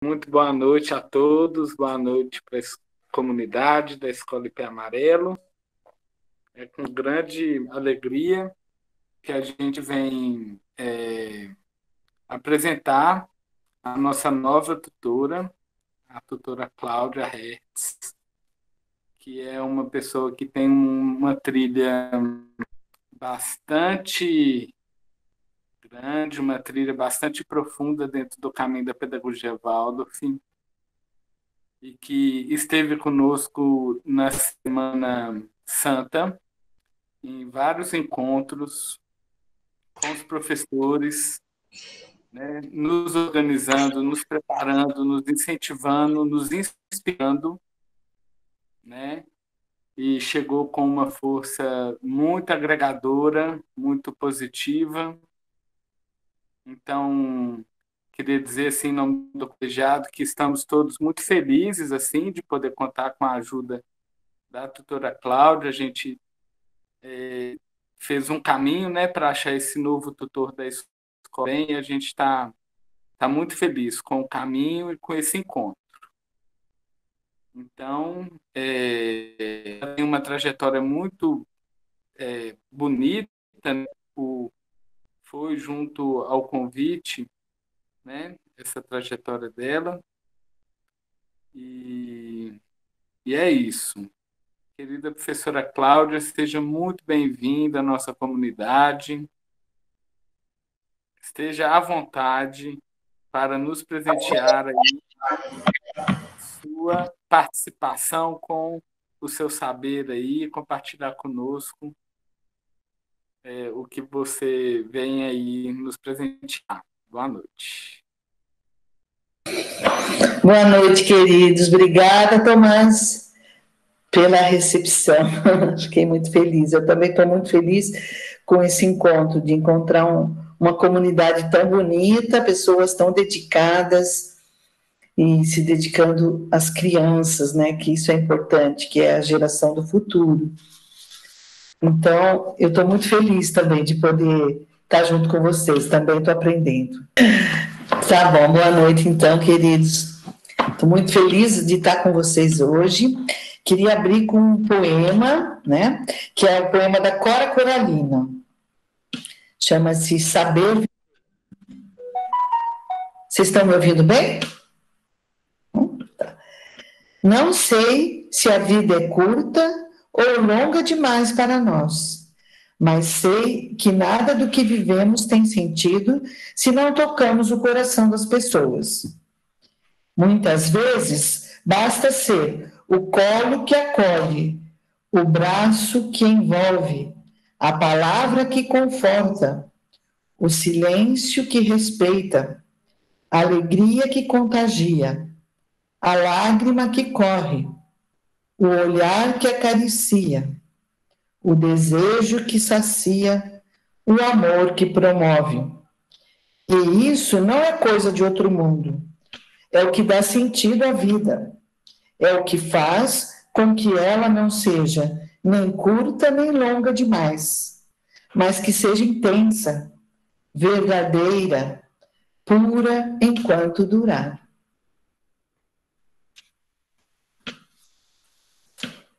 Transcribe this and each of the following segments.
Muito boa noite a todos, boa noite para a comunidade da Escola IP Amarelo. É com grande alegria que a gente vem apresentar a nossa nova tutora, a tutora Cláudia Hertz, que é uma pessoa que tem uma trilha bastante grande, uma trilha bastante profunda dentro do caminho da pedagogia Waldorf, e que esteve conosco na Semana Santa, em vários encontros com os professores, né, nos organizando, nos preparando, nos incentivando, nos inspirando, né, e chegou com uma força muito agregadora, muito positiva. Então, queria dizer assim, em nome do colegiado, que estamos todos muito felizes assim de poder contar com a ajuda da tutora Cláudia. A gente fez um caminho, né, para achar esse novo tutor da escola, e a gente está muito feliz com o caminho e com esse encontro. Então, tem uma trajetória muito bonita, né? Foi junto ao convite, né, essa trajetória dela, e, e é isso. Querida professora Cláudia, seja muito bem-vinda à nossa comunidade. Esteja à vontade para nos presentear aí sua participação com o seu saber aí, compartilhar conosco o que você vem aí nos presentear. Boa noite. Boa noite, queridos. Obrigada, Tomás, pela recepção. Fiquei muito feliz. Eu também estou muito feliz com esse encontro, de encontrar uma comunidade tão bonita, pessoas tão dedicadas e se dedicando às crianças, né? Que isso é importante, que é a geração do futuro. Então, eu estou muito feliz também de poder estar junto com vocês. Também estou aprendendo. Tá bom, boa noite então, queridos. Estou muito feliz de estar com vocês hoje. Queria abrir com um poema, né? Que é o poema da Cora Coralina. Chama-se Saber. Vocês estão me ouvindo bem? Tá. Não sei se a vida é curta ou longa demais para nós, mas sei que nada do que vivemos tem sentido se não tocamos o coração das pessoas. Muitas vezes, basta ser o colo que acolhe, o braço que envolve, a palavra que conforta, o silêncio que respeita, a alegria que contagia, a lágrima que corre, o olhar que acaricia, o desejo que sacia, o amor que promove. E isso não é coisa de outro mundo. É o que dá sentido à vida. É o que faz com que ela não seja nem curta nem longa demais, mas que seja intensa, verdadeira, pura enquanto durar.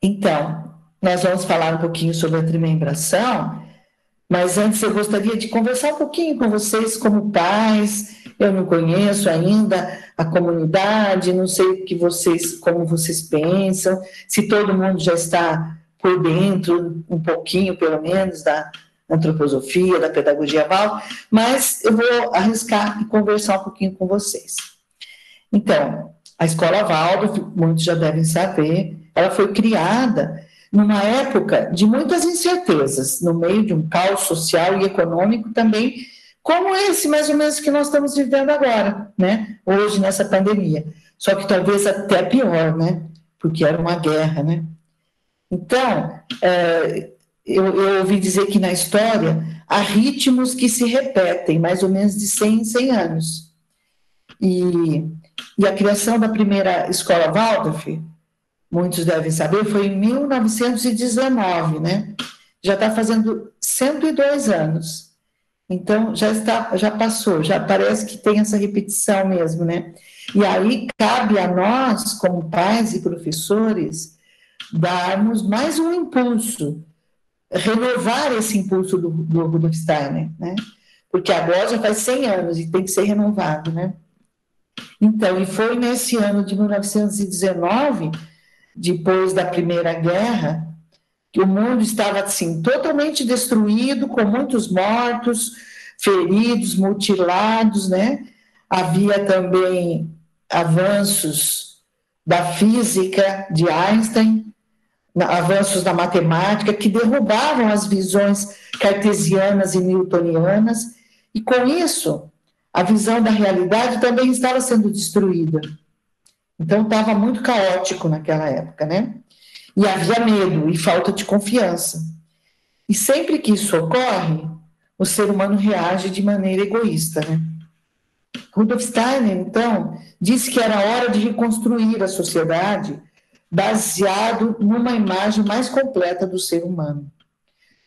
Então, nós vamos falar um pouquinho sobre a trimembração, mas antes eu gostaria de conversar um pouquinho com vocês como pais. Eu não conheço ainda a comunidade, não sei o que como vocês pensam, se todo mundo já está por dentro, um pouquinho pelo menos, da antroposofia, da pedagogia Waldorf, mas eu vou arriscar e conversar um pouquinho com vocês. Então, a Escola Waldorf, muitos já devem saber, ela foi criada numa época de muitas incertezas, no meio de um caos social e econômico também, como esse, mais ou menos, que nós estamos vivendo agora, né? Hoje, nessa pandemia. Só que talvez até pior, né? Porque era uma guerra, né? Então, eu ouvi dizer que na história há ritmos que se repetem, mais ou menos de 100 em 100 anos. E a criação da primeira escola Waldorf, muitos devem saber, foi em 1919, né? Já está fazendo 102 anos. Então, já passou, já parece que tem essa repetição mesmo, né? E aí cabe a nós, como pais e professores, darmos mais um impulso, renovar esse impulso do Rudolf Steiner, né? Porque agora já faz 100 anos e tem que ser renovado, né? Então, e foi nesse ano de 1919, depois da Primeira Guerra, que o mundo estava, assim, totalmente destruído, com muitos mortos, feridos, mutilados, né? Havia também avanços da física de Einstein, avanços da matemática, que derrubavam as visões cartesianas e newtonianas, e com isso, a visão da realidade também estava sendo destruída. Então, estava muito caótico naquela época, né? E havia medo e falta de confiança. E sempre que isso ocorre, o ser humano reage de maneira egoísta, né? Rudolf Steiner, então, disse que era hora de reconstruir a sociedade baseado numa imagem mais completa do ser humano.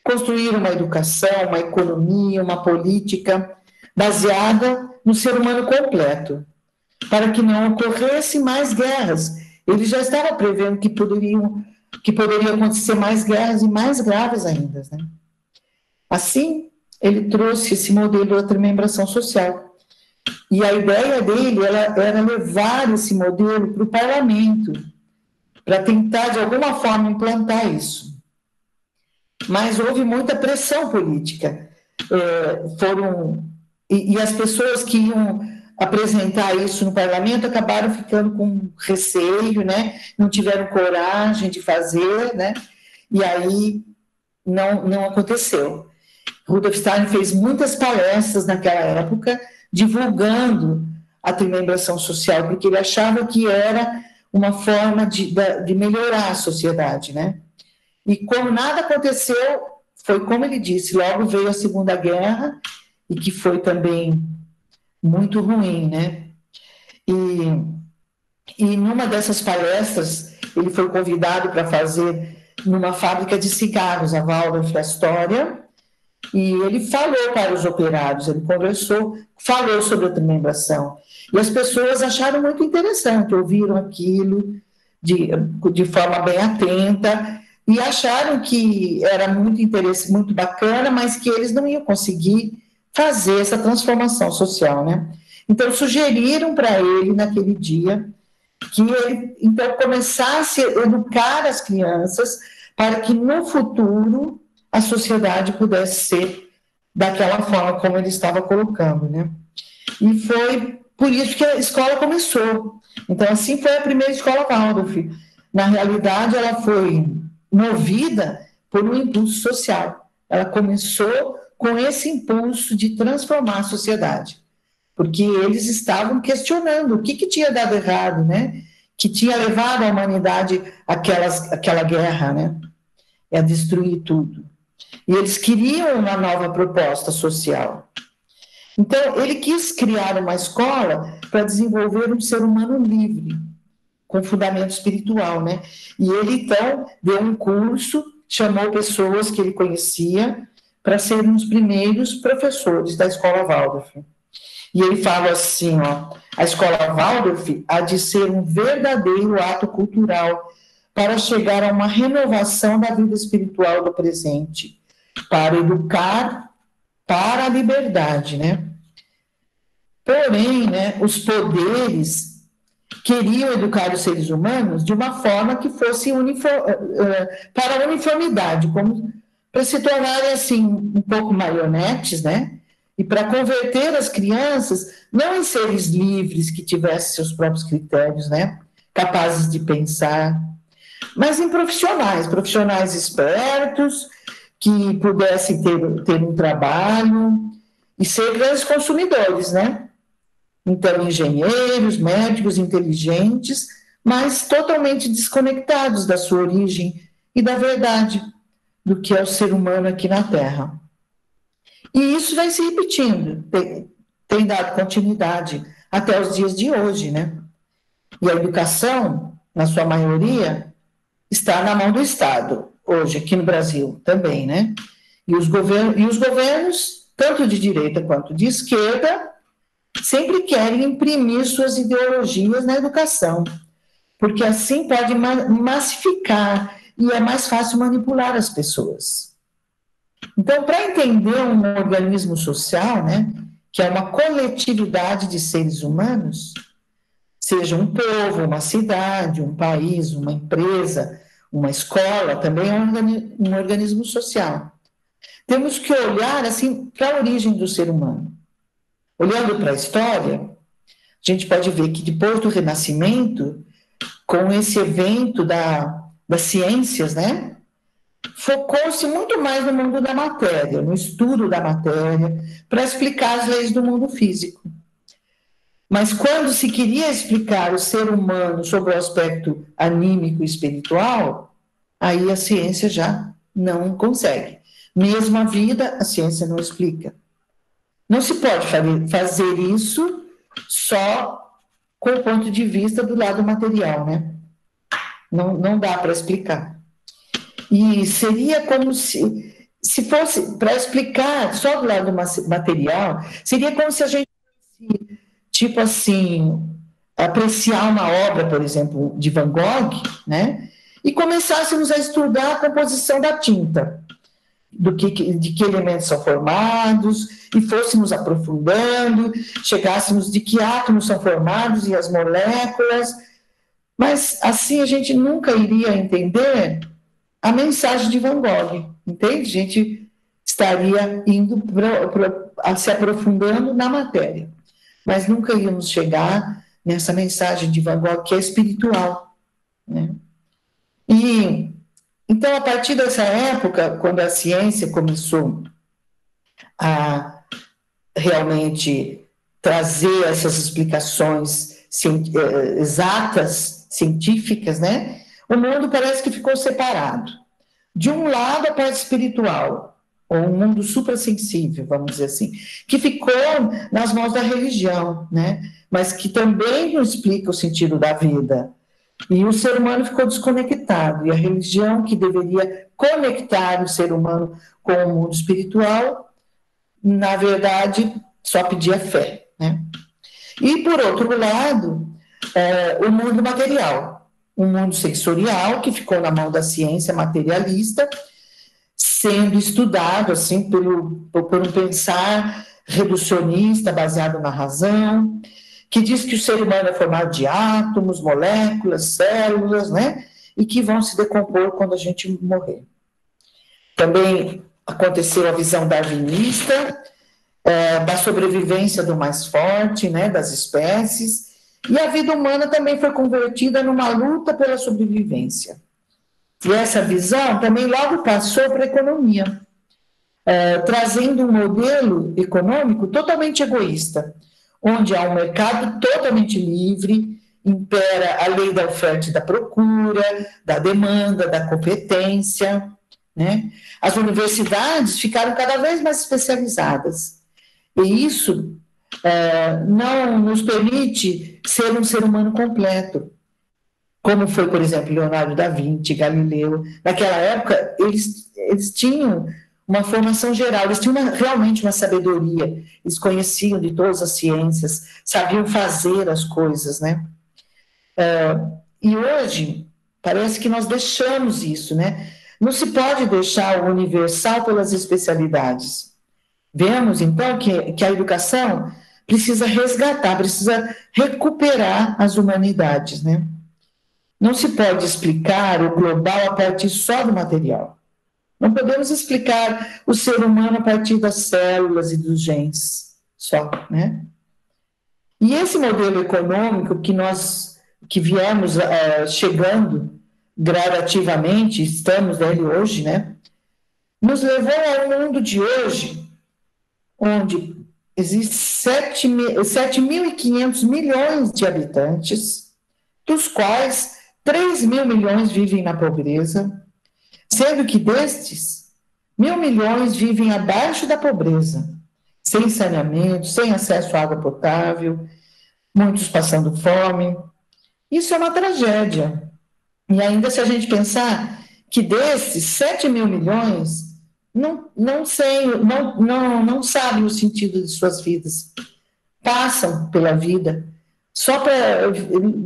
Construir uma educação, uma economia, uma política baseada no ser humano completo, para que não ocorressem mais guerras. Ele já estava prevendo que poderiam acontecer mais guerras e mais graves ainda, né? Assim, ele trouxe esse modelo da trimembração social. E a ideia dele era levar esse modelo para o parlamento, para tentar, de alguma forma, implantar isso. Mas houve muita pressão política. E as pessoas que iam apresentar isso no parlamento acabaram ficando com receio, né? Não tiveram coragem de fazer, né? E aí não aconteceu. Rudolf Steiner fez muitas palestras naquela época, divulgando a trimembração social, porque ele achava que era uma forma de melhorar a sociedade, né? E como nada aconteceu, foi como ele disse, logo veio a Segunda Guerra, e que foi também muito ruim, né? E numa dessas palestras, ele foi convidado para fazer numa fábrica de cigarros, a Waldorf Astoria, e ele falou para os operários, ele falou sobre a trimembração. E as pessoas acharam muito interessante, ouviram aquilo de forma bem atenta, e acharam que era muito interessante, muito bacana, mas que eles não iam conseguir fazer essa transformação social, né? Então, sugeriram para ele, naquele dia, que ele, então, começasse a educar as crianças para que, no futuro, a sociedade pudesse ser daquela forma como ele estava colocando, né? E foi por isso que a escola começou. Então, assim foi a primeira escola Waldorf. Na realidade, ela foi movida por um impulso social. Ela começou com esse impulso de transformar a sociedade, porque eles estavam questionando o que tinha dado errado, né? Que tinha levado a humanidade àquela guerra, né? A destruir tudo. E eles queriam uma nova proposta social. Então, ele quis criar uma escola para desenvolver um ser humano livre, com fundamento espiritual, né? E ele, então, deu um curso, chamou pessoas que ele conhecia para serem os primeiros professores da escola Waldorf. E ele fala assim, ó, a escola Waldorf há de ser um verdadeiro ato cultural para chegar a uma renovação da vida espiritual do presente, para educar para a liberdade, né? Porém, né, os poderes queriam educar os seres humanos de uma forma que fosse para a uniformidade, como para se tornarem, assim, um pouco marionetes, né? E para converter as crianças, não em seres livres que tivessem seus próprios critérios, né? Capazes de pensar, mas em profissionais espertos, que pudessem ter um trabalho e ser grandes consumidores, né? Então, engenheiros, médicos, inteligentes, mas totalmente desconectados da sua origem e da verdade do que é o ser humano aqui na Terra. E isso vai se repetindo, tem dado continuidade até os dias de hoje, né? E a educação, na sua maioria, está na mão do Estado, hoje, aqui no Brasil também, né? E os governos, tanto de direita quanto de esquerda, sempre querem imprimir suas ideologias na educação, porque assim pode massificar e é mais fácil manipular as pessoas. Então, para entender um organismo social, né, que é uma coletividade de seres humanos, seja um povo, uma cidade, um país, uma empresa, uma escola, também é um organismo social. Temos que olhar assim para a origem do ser humano. Olhando para a história, a gente pode ver que depois do Renascimento, com esse evento das ciências, né, focou-se muito mais no mundo da matéria, no estudo da matéria, para explicar as leis do mundo físico. Mas quando se queria explicar o ser humano sobre o aspecto anímico e espiritual, aí a ciência já não consegue. Mesmo a vida, a ciência não explica. Não se pode fazer isso só com o ponto de vista do lado material, né? Não dá para explicar. E seria como se fosse, para explicar só do lado material, seria como se a gente, tipo assim, apreciar uma obra, por exemplo, de Van Gogh, né? E começássemos a estudar a composição da tinta, de que elementos são formados, e fôssemos aprofundando, chegássemos de que átomos são formados e as moléculas, mas assim a gente nunca iria entender a mensagem de Van Gogh, entende? A gente estaria indo se aprofundando na matéria, mas nunca íamos chegar nessa mensagem de Van Gogh que é espiritual, né? E então, a partir dessa época, quando a ciência começou a realmente trazer essas explicações exatas, científicas, né? O mundo parece que ficou separado. De um lado, a parte espiritual, ou um mundo suprassensível, vamos dizer assim, que ficou nas mãos da religião, né? Mas que também não explica o sentido da vida. E o ser humano ficou desconectado, e a religião, que deveria conectar o ser humano com o mundo espiritual, na verdade, só pedia fé, né? E, por outro lado, o mundo material, o mundo sensorial, que ficou na mão da ciência materialista, sendo estudado assim por um pensar reducionista, baseado na razão, que diz que o ser humano é formado de átomos, moléculas, células, né? E que vão se decompor quando a gente morrer. Também aconteceu a visão darwinista, da sobrevivência do mais forte, né? Das espécies, e a vida humana também foi convertida numa luta pela sobrevivência. E essa visão também logo passou para a economia, trazendo um modelo econômico totalmente egoísta, onde há um mercado totalmente livre, impera a lei da oferta e da procura, da demanda, da competência, né? As universidades ficaram cada vez mais especializadas, e isso não nos permite ser um ser humano completo, como foi, por exemplo, Leonardo da Vinci, Galileu. Naquela época, eles tinham uma formação geral, eles tinham realmente uma sabedoria, eles conheciam de todas as ciências, sabiam fazer as coisas, né? E hoje, parece que nós deixamos isso, né? Não se pode deixar o universal pelas especialidades. Vemos, então, que a educação precisa resgatar, precisa recuperar as humanidades, né? Não se pode explicar o global a partir só do material. Não podemos explicar o ser humano a partir das células e dos genes só, né? E esse modelo econômico que viemos chegando gradativamente, estamos nele hoje, né? Nos levou ao mundo de hoje, onde existem 7.500 milhões de habitantes, dos quais 3 mil milhões vivem na pobreza, sendo que destes, 1.000 milhões vivem abaixo da pobreza, sem saneamento, sem acesso à água potável, muitos passando fome. Isso é uma tragédia. E ainda se a gente pensar que desses 7.000 milhões não sabem o sentido de suas vidas, passam pela vida,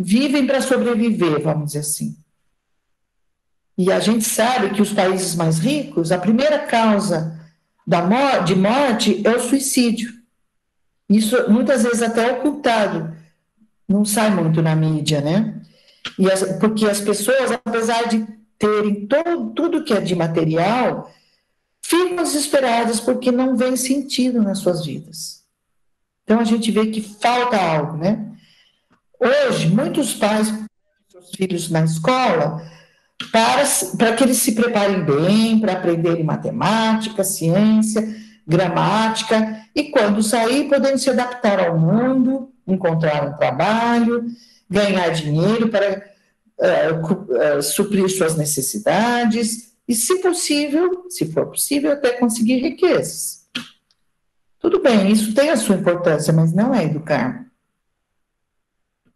vivem para sobreviver, vamos dizer assim. E a gente sabe que os países mais ricos, a primeira causa de morte é o suicídio. Isso muitas vezes até é ocultado, não sai muito na mídia, né? Porque as pessoas, apesar de terem tudo que é de material, ficam desesperadas porque não vêem sentido nas suas vidas. Então a gente vê que falta algo, né? Hoje, muitos pais colocam seus filhos na escola para que eles se preparem bem, para aprenderem matemática, ciência, gramática, e quando sair, poderem se adaptar ao mundo, encontrar um trabalho, ganhar dinheiro para suprir suas necessidades, e, se possível, se for possível, até conseguir riquezas. Tudo bem, isso tem a sua importância, mas não é educar.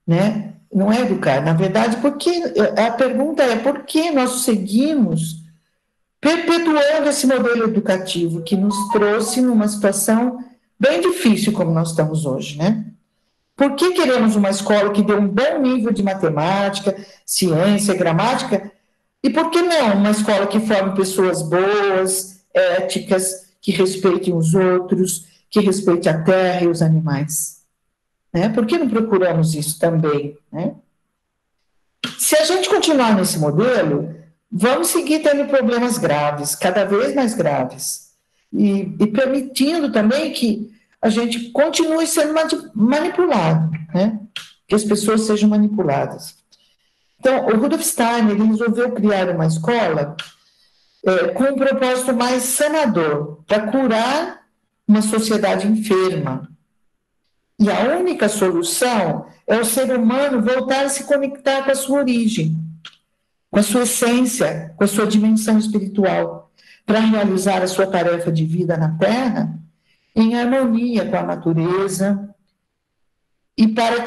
Né? Não é educar. Na verdade, a pergunta é por que nós seguimos perpetuando esse modelo educativo que nos trouxe numa situação bem difícil como nós estamos hoje, né? Por que queremos uma escola que dê um bom nível de matemática, ciência, gramática? E por que não uma escola que forme pessoas boas, éticas, que respeitem os outros, que respeitem a terra e os animais? Né? Por que não procuramos isso também? Né? Se a gente continuar nesse modelo, vamos seguir tendo problemas graves, cada vez mais graves, e permitindo também que a gente continue sendo manipulado, né? Que as pessoas sejam manipuladas. Então, o Rudolf Steiner ele resolveu criar uma escola com um propósito mais sanador, para curar uma sociedade enferma. E a única solução é o ser humano voltar a se conectar com a sua origem, com a sua essência, com a sua dimensão espiritual, para realizar a sua tarefa de vida na Terra em harmonia com a natureza. E para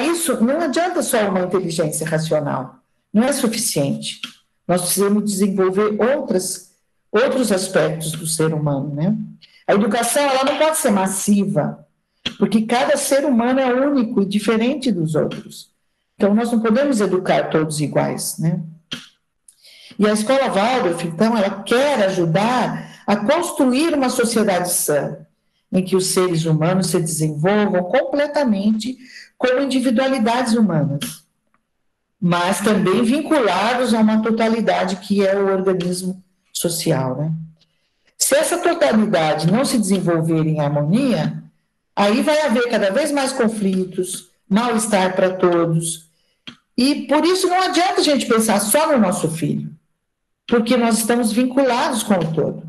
isso não adianta só uma inteligência racional, não é suficiente. Nós precisamos desenvolver outros aspectos do ser humano, né? A educação ela não pode ser massiva, porque cada ser humano é único e diferente dos outros. Então, nós não podemos educar todos iguais, né? E a Escola Waldorf, então, ela quer ajudar a construir uma sociedade sã, em que os seres humanos se desenvolvam completamente como individualidades humanas, mas também vinculados a uma totalidade que é o organismo social, né? Se essa totalidade não se desenvolver em harmonia, aí vai haver cada vez mais conflitos, mal-estar para todos. E por isso não adianta a gente pensar só no nosso filho, porque nós estamos vinculados com o todo.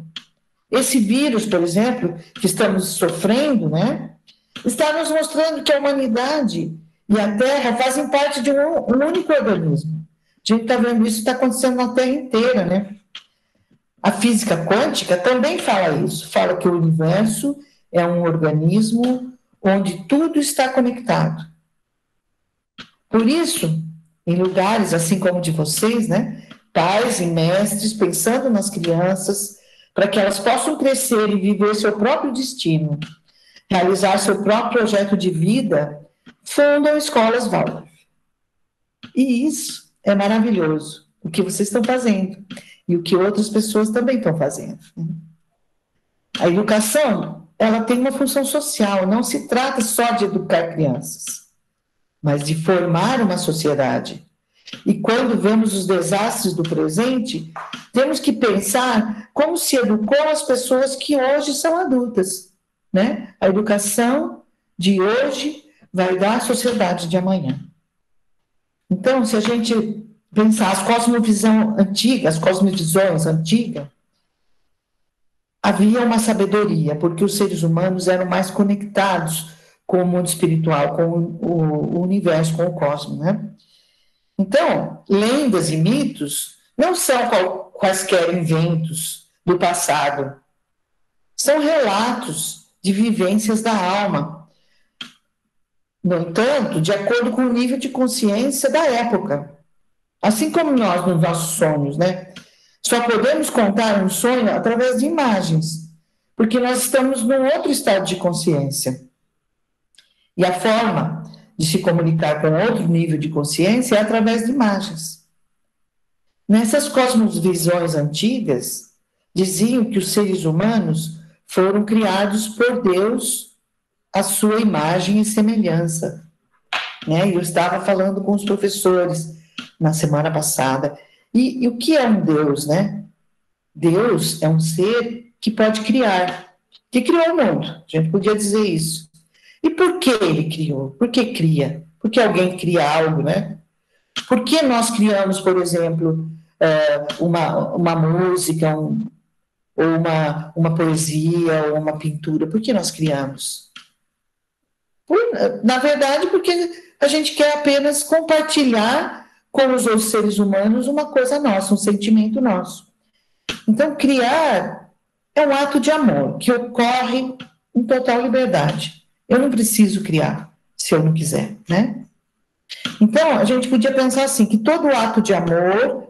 Esse vírus, por exemplo, que estamos sofrendo, né, está nos mostrando que a humanidade e a Terra fazem parte de um único organismo. A gente está vendo isso, está acontecendo na Terra inteira, né? A física quântica também fala isso, fala que o universo é um organismo onde tudo está conectado. Por isso, em lugares assim como o de vocês, né, pais e mestres pensando nas crianças, para que elas possam crescer e viver seu próprio destino, realizar seu próprio projeto de vida, fundam escolas Waldorf. E isso é maravilhoso, o que vocês estão fazendo, e o que outras pessoas também estão fazendo. A educação, ela tem uma função social, não se trata só de educar crianças, mas de formar uma sociedade. E quando vemos os desastres do presente, temos que pensar como se educou as pessoas que hoje são adultas, né? A educação de hoje vai dar a sociedade de amanhã. Então, se a gente pensar as cosmovisões antigas, havia uma sabedoria, porque os seres humanos eram mais conectados com o mundo espiritual, com o universo, com o cosmos, né? Então, lendas e mitos não são quaisquer inventos do passado, são relatos de vivências da alma. No entanto, de acordo com o nível de consciência da época. Assim como nós, nos nossos sonhos, né? Só podemos contar um sonho através de imagens, porque nós estamos num outro estado de consciência. E a forma de se comunicar com outro nível de consciência é através de imagens. Nessas cosmovisões antigas, diziam que os seres humanos foram criados por Deus à sua imagem e semelhança. Né? Eu estava falando com os professores na semana passada. E o que é um Deus, né? Deus é um ser que pode criar, que criou o mundo, a gente podia dizer isso. E por que ele criou? Por que cria? Por que alguém cria algo, né? Por que nós criamos, por exemplo, uma música, ou uma poesia, ou uma pintura? Por que nós criamos? Na verdade, porque a gente quer apenas compartilhar com os outros seres humanos uma coisa nossa, um sentimento nosso. Então, criar é um ato de amor que ocorre em total liberdade. Eu não preciso criar se eu não quiser, né? Então, a gente podia pensar assim, que todo ato de amor,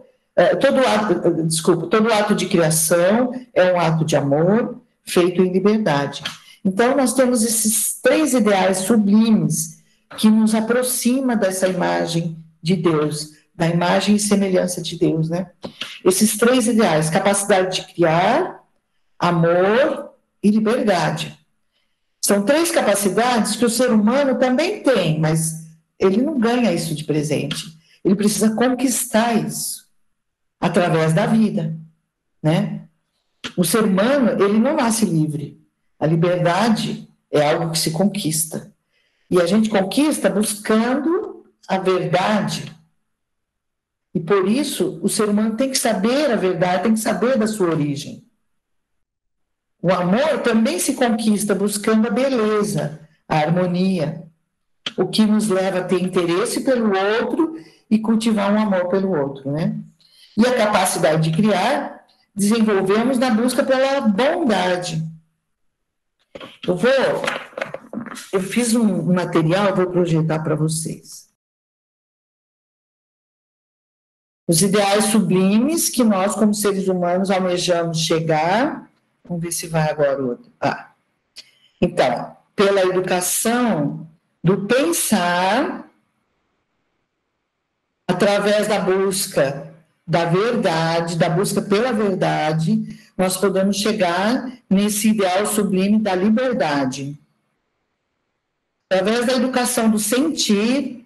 todo ato de criação é um ato de amor feito em liberdade. Então, nós temos esses 3 ideais sublimes que nos aproxima dessa imagem de Deus, da imagem e semelhança de Deus, né? Esses 3 ideais, capacidade de criar, amor e liberdade. São 3 capacidades que o ser humano também tem, mas ele não ganha isso de presente. Ele precisa conquistar isso através da vida, né? O ser humano, ele não nasce livre. A liberdade é algo que se conquista. E a gente conquista buscando a verdade. E por isso, o ser humano tem que saber a verdade, tem que saber da sua origem. O amor também se conquista buscando a beleza, a harmonia, o que nos leva a ter interesse pelo outro e cultivar um amor pelo outro, né? E a capacidade de criar desenvolvemos na busca pela bondade. Eu fiz um material, vou projetar para vocês. Os ideais sublimes que nós, como seres humanos, almejamos chegar. Vamos ver se vai agora o outro. Então, pela educação do pensar, através da busca da verdade, da busca pela verdade, nós podemos chegar nesse ideal sublime da liberdade. Através da educação do sentir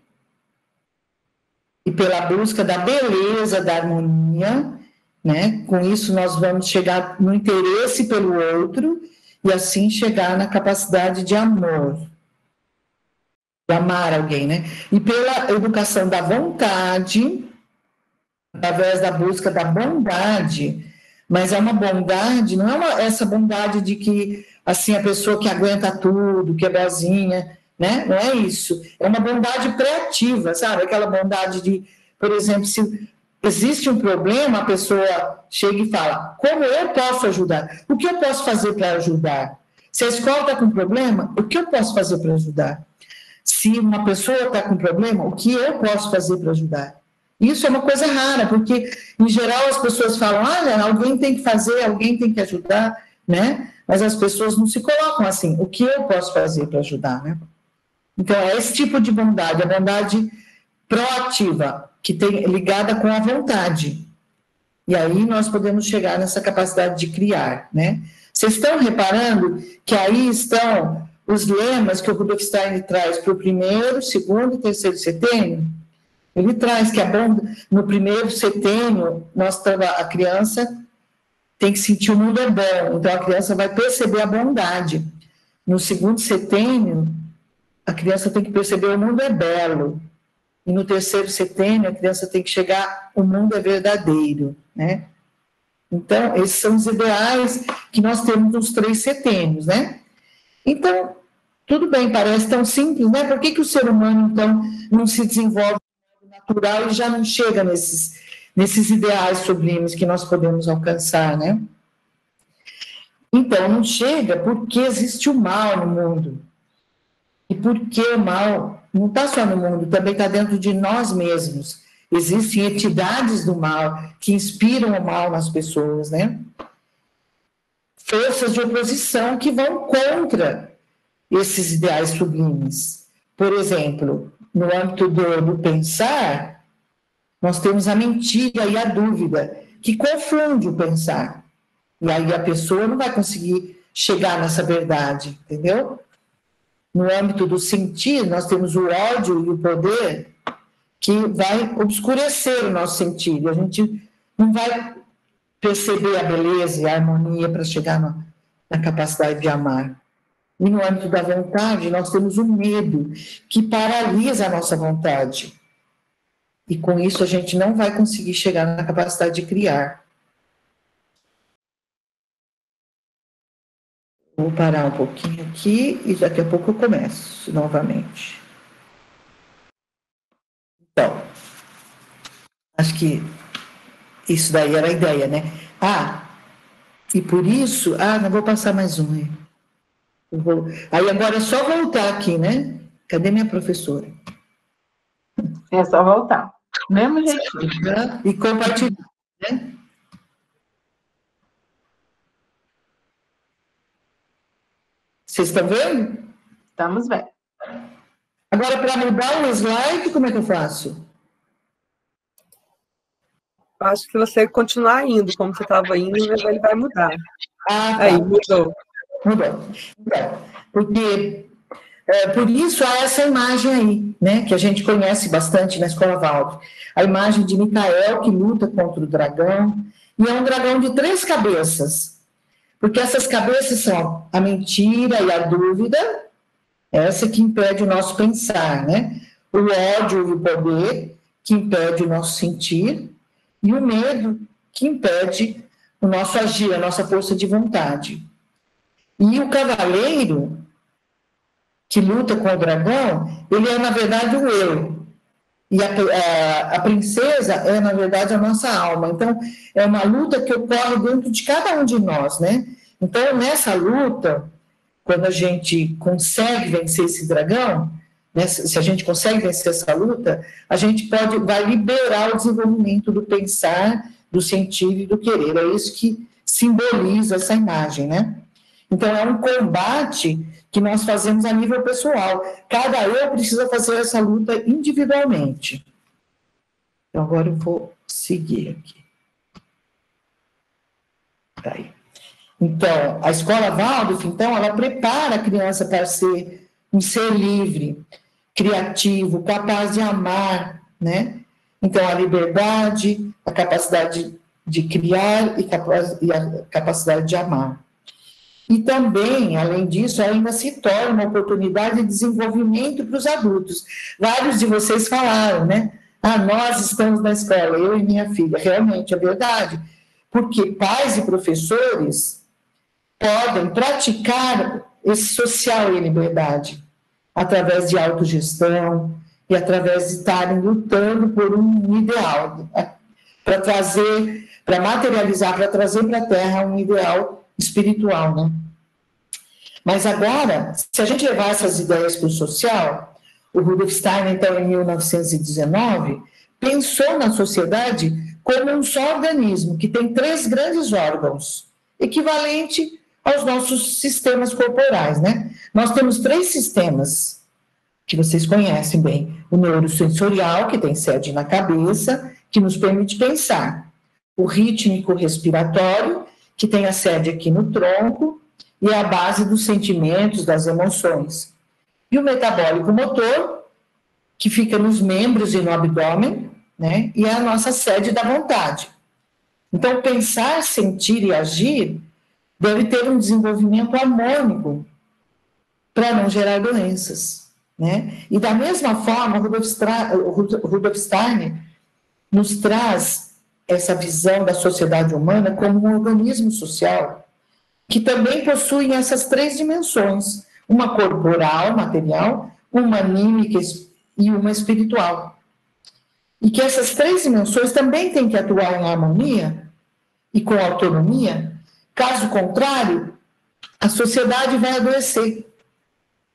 e pela busca da beleza, da harmonia, né? Com isso nós vamos chegar no interesse pelo outro e assim chegar na capacidade de amor, de amar alguém, né? E pela educação da vontade, através da busca da bondade, mas é uma bondade, não é essa bondade de que, assim, a pessoa que aguenta tudo, que é boazinha, né? Não é isso. É uma bondade proativa, sabe? Aquela bondade de, por exemplo, se existe um problema, a pessoa chega e fala, como eu posso ajudar? O que eu posso fazer para ajudar? Se a escola está com problema, o que eu posso fazer para ajudar? Se uma pessoa está com problema, o que eu posso fazer para ajudar? Isso é uma coisa rara, porque, em geral, as pessoas falam, olha, alguém tem que fazer, alguém tem que ajudar, né? Mas as pessoas não se colocam assim, o que eu posso fazer para ajudar, né? Então, é esse tipo de bondade, a bondade proativa, que tem ligada com a vontade. E aí nós podemos chegar nessa capacidade de criar, né? Vocês estão reparando que aí estão os lemas que o Rudolf Steiner traz para o primeiro, segundo e terceiro setênio? Ele traz que no primeiro setênio, a criança tem que sentir o mundo é bom, então a criança vai perceber a bondade. No segundo setênio, a criança tem que perceber o mundo é belo. E no terceiro setênio, a criança tem que chegar, o mundo é verdadeiro, né? Então, esses são os ideais que nós temos nos 3 setênios, né? Então, tudo bem, parece tão simples, né? Por que o ser humano, então, não se desenvolve natural e já não chega nesses ideais sublimes que nós podemos alcançar, né? Então, não chega porque existe o mal no mundo. E porque o mal não está só no mundo, também está dentro de nós mesmos. Existem entidades do mal que inspiram o mal nas pessoas, né? Forças de oposição que vão contra esses ideais sublimes. por exemplo, no âmbito do pensar, nós temos a mentira e a dúvida, que confunde o pensar. E aí a pessoa não vai conseguir chegar nessa verdade, entendeu? No âmbito do sentir, nós temos o ódio e o poder, que vai obscurecer o nosso sentido. A gente não vai perceber a beleza e a harmonia para chegar na capacidade de amar. E no âmbito da vontade, nós temos o medo, que paralisa a nossa vontade. E com isso a gente não vai conseguir chegar na capacidade de criar. Vou parar um pouquinho aqui e daqui a pouco eu começo novamente. Então, acho que isso daí era a ideia, né? E por isso... não vou passar mais um. Aí agora é só voltar aqui, né? Cadê minha professora? É só voltar. Mesmo jeitinho. E compartilhar, né? Vocês estão vendo? Estamos vendo. Agora, para mudar o slide, como é que eu faço? Acho que você continuar indo como você estava indo, ele vai mudar. Tá. Aí, mudou. Mudou. Então, porque por isso há essa imagem aí, né, que a gente conhece bastante na Escola Waldorf. A imagem de Micael, que luta contra o dragão, e é um dragão de 3 cabeças, porque essas cabeças são a mentira e a dúvida, essa que impede o nosso pensar, né? O ódio e o poder, que impede o nosso sentir, e o medo, que impede o nosso agir, a nossa força de vontade. E o cavaleiro, que luta com o dragão, ele é, na verdade, o eu. E a princesa é, na verdade, a nossa alma. Então, é uma luta que ocorre dentro de cada um de nós, né? Então, nessa luta, quando a gente consegue vencer esse dragão, né, se a gente consegue vencer essa luta, a gente vai liberar o desenvolvimento do pensar, do sentir e do querer. É isso que simboliza essa imagem, né? Então, é um combate que nós fazemos a nível pessoal. Cada eu precisa fazer essa luta individualmente. Então, agora eu vou seguir aqui. Tá aí. Então, a Escola Waldorf, então, ela prepara a criança para ser um ser livre, criativo, capaz de amar, né? Então, a liberdade, a capacidade de criar e a capacidade de amar. E também, além disso, ainda se torna uma oportunidade de desenvolvimento para os adultos. Vários de vocês falaram, né? Nós estamos na escola, eu e minha filha. Realmente, é verdade. Porque pais e professores podem praticar esse social e liberdade através de autogestão e através de estarem lutando por um ideal, para trazer, para materializar, para trazer para a Terra um ideal espiritual, né? Mas agora, se a gente levar essas ideias para o social, o Rudolf Steiner, então, em 1919, pensou na sociedade como um só organismo, que tem 3 grandes órgãos, equivalente aos nossos sistemas corporais, né? Nós temos 3 sistemas, que vocês conhecem bem. O neurosensorial, que tem sede na cabeça, que nos permite pensar. O rítmico respiratório, que tem a sede aqui no tronco, e é a base dos sentimentos, das emoções. E o metabólico motor, que fica nos membros e no abdômen, né? E é a nossa sede da vontade. Então, pensar, sentir e agir deve ter um desenvolvimento harmônico para não gerar doenças, né? E da mesma forma, o Rudolf Steiner nos traz essa visão da sociedade humana como um organismo social que também possui essas 3 dimensões, uma corporal, material, uma anímica e uma espiritual. E que essas 3 dimensões também têm que atuar em harmonia e com autonomia. Caso contrário, a sociedade vai adoecer.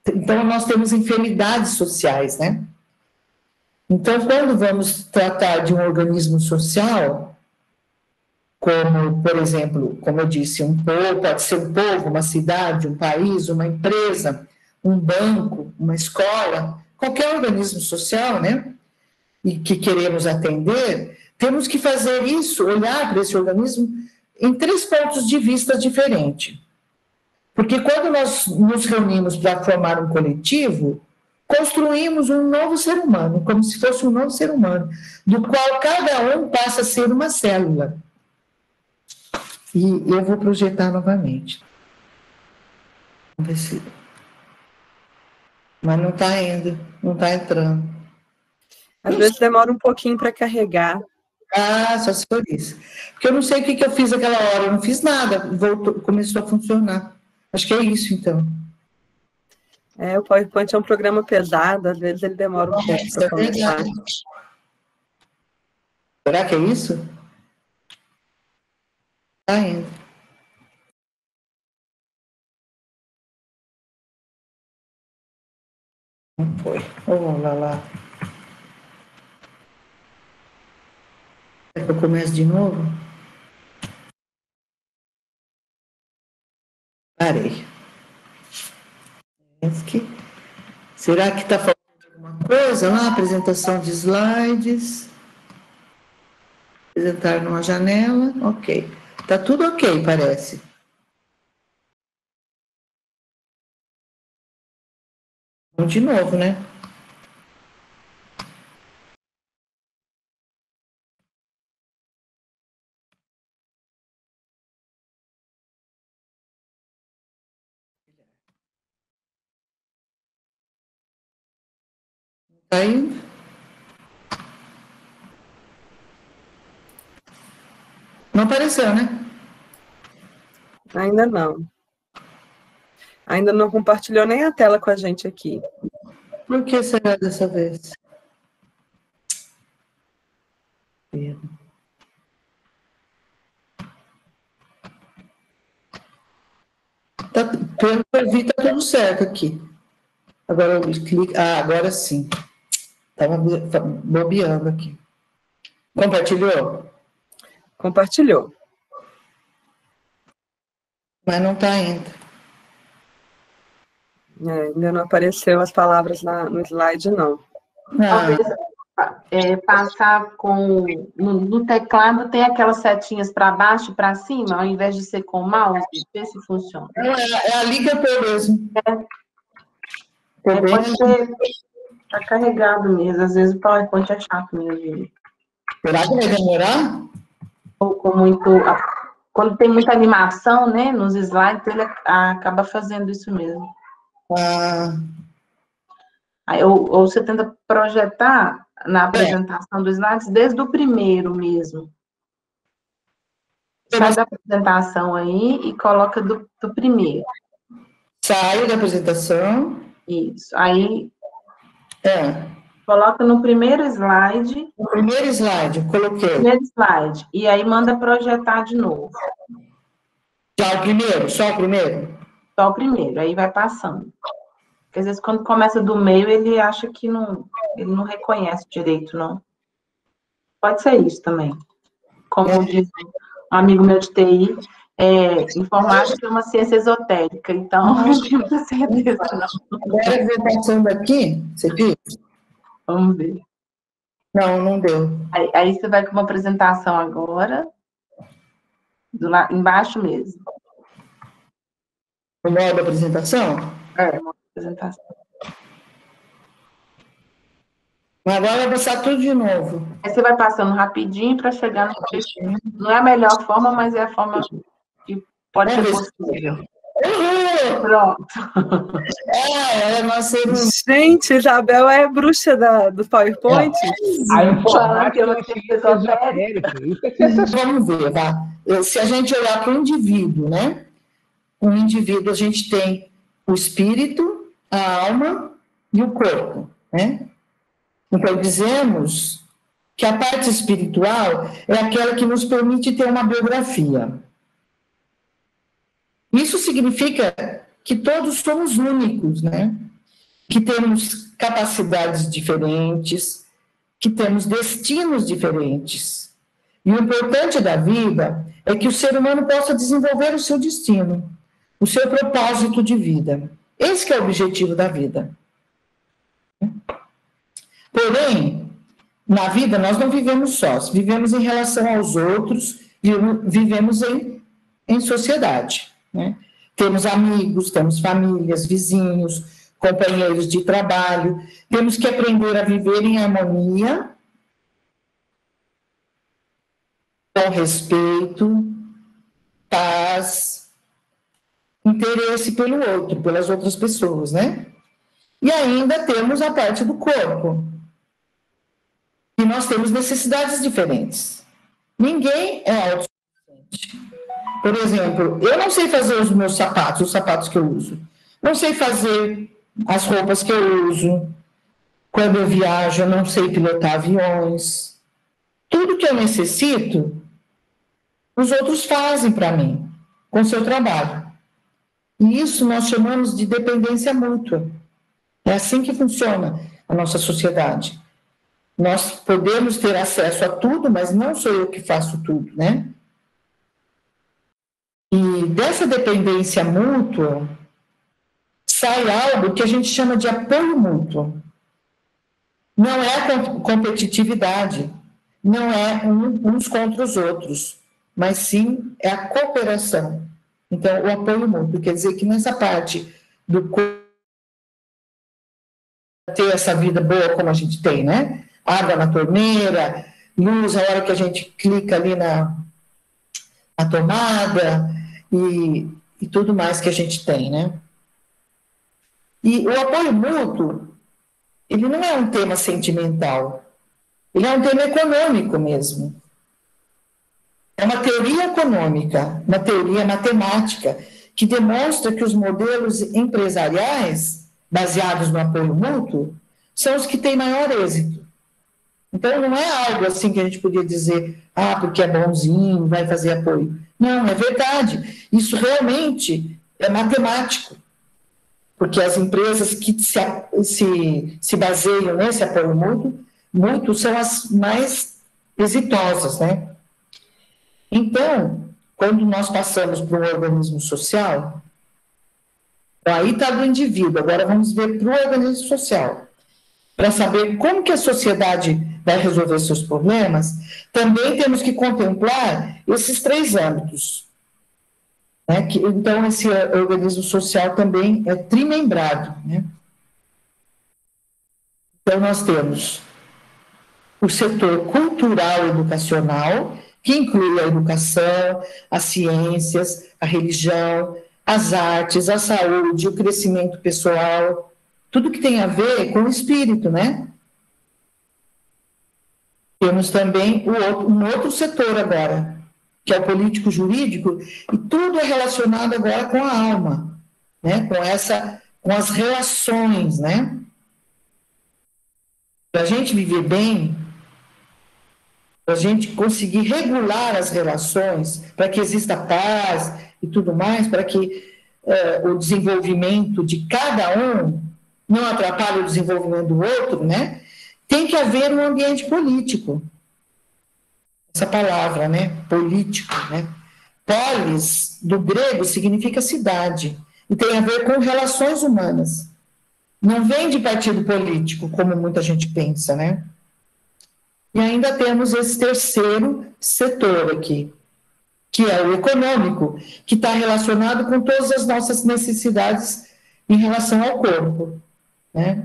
Então, nós temos enfermidades sociais, né? Então, quando vamos tratar de um organismo social, como, por exemplo, como eu disse, um povo, pode ser um povo, uma cidade, um país, uma empresa, um banco, uma escola, qualquer organismo social, né, e que queremos atender, temos que fazer isso, olhar para esse organismo em 3 pontos de vista diferentes. Porque quando nós nos reunimos para formar um coletivo, construímos um novo ser humano, como se fosse um novo ser humano, do qual cada um passa a ser uma célula. E eu vou projetar novamente. Vamos ver se... Mas não está indo, não está entrando. Às vezes demora um pouquinho para carregar. Ah, só se for isso. Porque eu não sei o que eu fiz aquela hora, eu não fiz nada, começou a funcionar. Acho que é isso, então. O PowerPoint é um programa pesado, às vezes ele demora um pouco para começar. Será que é isso? Está indo. Não foi. Vamos lá. Quer que eu comece de novo? Parei. Será que está faltando alguma coisa lá? Apresentação de slides. Apresentar numa janela. Ok. Está tudo ok, parece. Vamos de novo, né? Está indo? Não apareceu, né? Ainda não. Ainda não compartilhou nem a tela com a gente aqui. Por que será dessa vez? Pelo que eu vi, está tudo certo aqui. Agora eu clico. Ah, agora sim. Estava bobeando aqui. Compartilhou? Compartilhou. Mas não está ainda. Ainda não apareceu as palavras no slide, não. Talvez passar no teclado, tem aquelas setinhas para baixo e para cima, ao invés de ser com o mouse, ver se funciona. É ali que eu estou mesmo. Pode ser. Está carregado mesmo. Às vezes o PowerPoint é chato mesmo. Será que vai demorar? Quando tem muita animação, né, nos slides, ele acaba fazendo isso mesmo. Ou você tenta projetar na apresentação dos slides desde o primeiro mesmo. Sai da apresentação aí e coloca do primeiro. Saio da apresentação. Isso. Aí coloca no primeiro slide. No primeiro slide, coloquei. Primeiro slide. E aí manda projetar de novo. Já o primeiro? Só o primeiro? Só o primeiro. Aí vai passando. Porque às vezes quando começa do meio, ele acha que ele não reconhece direito, não. Pode ser isso também. Como diz um amigo meu de TI, informática é uma ciência esotérica, então não tenho muita certeza, não. Agora eu vou passando aqui, você viu? Vamos ver. Não deu. Aí você vai com uma apresentação agora, embaixo mesmo. O modo da apresentação? Uma apresentação. Mas agora vai passar tudo de novo. Aí você vai passando rapidinho para chegar no texto. Não é a melhor forma, mas é a forma que pode ser possível. Pronto. Ela é nossa... Gente, Isabel é bruxa do PowerPoint? Vamos ver, tá? Se a gente olhar para o indivíduo, né? O indivíduo, a gente tem o espírito, a alma e o corpo, né? Então, dizemos que a parte espiritual é aquela que nos permite ter uma biografia. Isso significa que todos somos únicos, né? Que temos capacidades diferentes, que temos destinos diferentes. E o importante da vida é que o ser humano possa desenvolver o seu destino, o seu propósito de vida. Esse que é o objetivo da vida. Porém, na vida nós não vivemos sós, vivemos em relação aos outros, vivemos em sociedade, né? Temos amigos, temos famílias, vizinhos, companheiros de trabalho, temos que aprender a viver em harmonia, com respeito, paz, interesse pelo outro, pelas outras pessoas, né? E ainda temos a parte do corpo. E nós temos necessidades diferentes. Ninguém é autossuficiente. Por exemplo, eu não sei fazer os meus sapatos, os sapatos que eu uso. Não sei fazer as roupas que eu uso. Quando eu viajo, eu não sei pilotar aviões. Tudo que eu necessito, os outros fazem para mim, com seu trabalho. E isso nós chamamos de dependência mútua. É assim que funciona a nossa sociedade. Nós podemos ter acesso a tudo, mas não sou eu que faço tudo, né? E dessa dependência mútua, sai algo que a gente chama de apoio mútuo. Não é a competitividade, não é uns contra os outros, mas sim é a cooperação. Então, o apoio mútuo quer dizer que nessa parte do ter essa vida boa como a gente tem, né? Água na torneira, luz a hora que a gente clica ali na tomada e tudo mais que a gente tem, né? E o apoio mútuo, ele não é um tema sentimental, ele é um tema econômico mesmo. É uma teoria econômica, uma teoria matemática, que demonstra que os modelos empresariais, baseados no apoio mútuo, são os que têm maior êxito. Então, não é algo assim que a gente podia dizer, porque é bonzinho, vai fazer apoio. Não, é verdade. Isso realmente é matemático. Porque as empresas que se baseiam nesse apoio mútuo são as mais exitosas, né? Então, quando nós passamos para um organismo social, aí está do indivíduo, agora vamos ver para o organismo social, para saber como que a sociedade vai resolver seus problemas, também temos que contemplar esses 3 âmbitos. Né? Então, esse organismo social também é trimembrado. Né? Então, nós temos o setor cultural e educacional, que inclui a educação, as ciências, a religião, as artes, a saúde, o crescimento pessoal, tudo que tem a ver com o espírito, né? Temos também um outro setor agora, que é o político-jurídico, e tudo é relacionado agora com a alma, né? Com as relações, né? Para a gente viver bem, para a gente conseguir regular as relações, para que exista paz e tudo mais, para que o desenvolvimento de cada um não atrapalhe o desenvolvimento do outro, né? Tem que haver um ambiente político. Essa palavra, né? Político, né? Polis, do grego, significa cidade, e tem a ver com relações humanas. Não vem de partido político, como muita gente pensa, né? E ainda temos esse terceiro setor aqui, que é o econômico, que está relacionado com todas as nossas necessidades em relação ao corpo, né?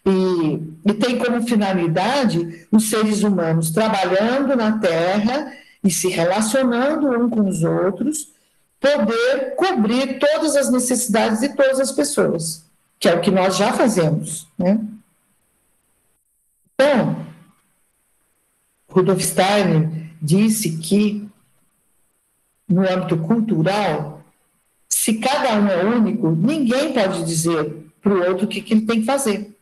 E tem como finalidade os seres humanos trabalhando na Terra e se relacionando uns com os outros, poder cobrir todas as necessidades de todas as pessoas, que é o que nós já fazemos, né? Então, Rudolf Steiner disse que, no âmbito cultural, se cada um é único, ninguém pode dizer para o outro o que ele tem que fazer.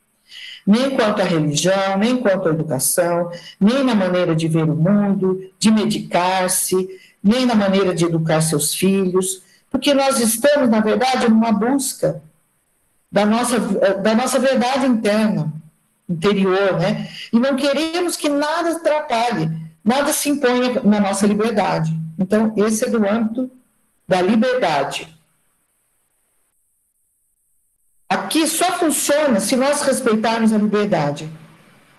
Nem quanto à religião, nem quanto à educação, nem na maneira de ver o mundo, de medicar-se, nem na maneira de educar seus filhos, porque nós estamos, na verdade, numa busca da nossa verdade interna, interior, né? E não queremos que nada atrapalhe, nada se imponha na nossa liberdade. Então, esse é do âmbito da liberdade. Aqui só funciona se nós respeitarmos a liberdade.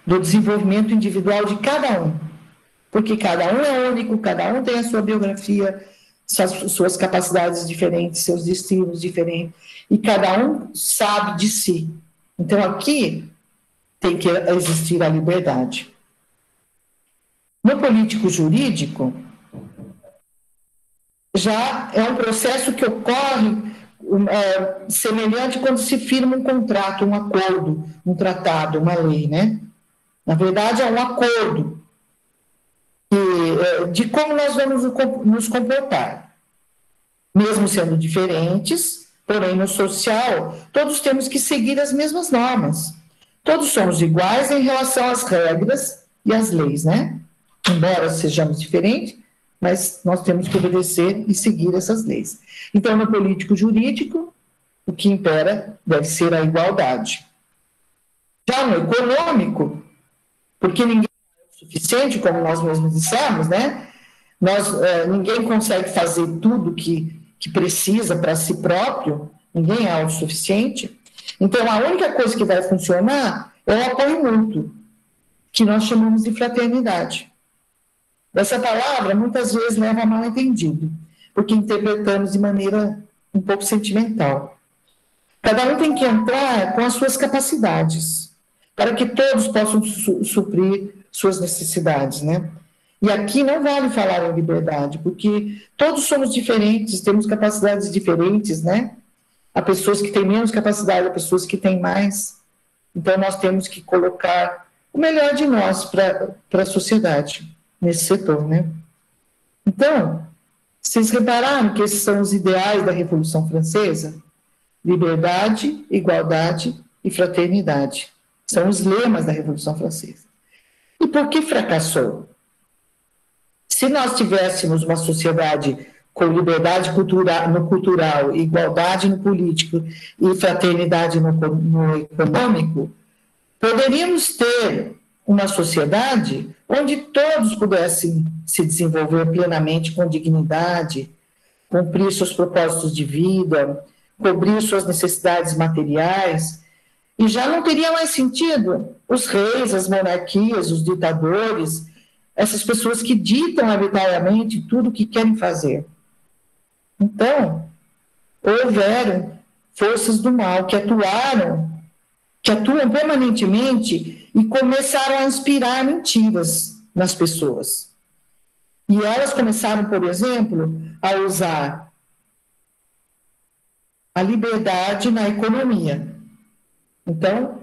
do desenvolvimento individual de cada um, porque cada um é único, cada um tem a sua biografia, suas capacidades diferentes, seus destinos diferentes, e cada um sabe de si. Então, aqui tem que existir a liberdade. No político-jurídico, já é um processo que ocorre semelhante quando se firma um contrato, um acordo, um tratado, uma lei, né? Na verdade, é um acordo de como nós vamos nos comportar. Mesmo sendo diferentes, porém, no social, todos temos que seguir as mesmas normas. Todos somos iguais em relação às regras e às leis, né? Embora sejamos diferentes, mas nós temos que obedecer e seguir essas leis. Então, no político-jurídico, o que impera deve ser a igualdade. Já no econômico, porque ninguém é o suficiente, como nós mesmos dissemos, né? Ninguém consegue fazer tudo que precisa para si próprio, ninguém é autossuficiente. Então, a única coisa que vai funcionar é o apoio mútuo, que nós chamamos de fraternidade. Essa palavra, muitas vezes, leva a mal entendido, porque interpretamos de maneira um pouco sentimental. Cada um tem que entrar com as suas capacidades, para que todos possam suprir suas necessidades, né? E aqui não vale falar em liberdade, porque todos somos diferentes, temos capacidades diferentes, né? Há pessoas que têm menos capacidade, há pessoas que têm mais. Então, nós temos que colocar o melhor de nós para a sociedade, nesse setor, né? Então, vocês repararam que esses são os ideais da Revolução Francesa? Liberdade, igualdade e fraternidade. São os lemas da Revolução Francesa. E por que fracassou? Se nós tivéssemos uma sociedade com liberdade no cultural, igualdade no político e fraternidade no econômico, poderíamos ter uma sociedade onde todos pudessem se desenvolver plenamente com dignidade, cumprir seus propósitos de vida, cobrir suas necessidades materiais, e já não teria mais sentido os reis, as monarquias, os ditadores, essas pessoas que ditam arbitrariamente tudo o que querem fazer. Então, houveram forças do mal que atuam permanentemente e começaram a inspirar mentiras nas pessoas. E elas começaram, por exemplo, a usar a liberdade na economia. Então,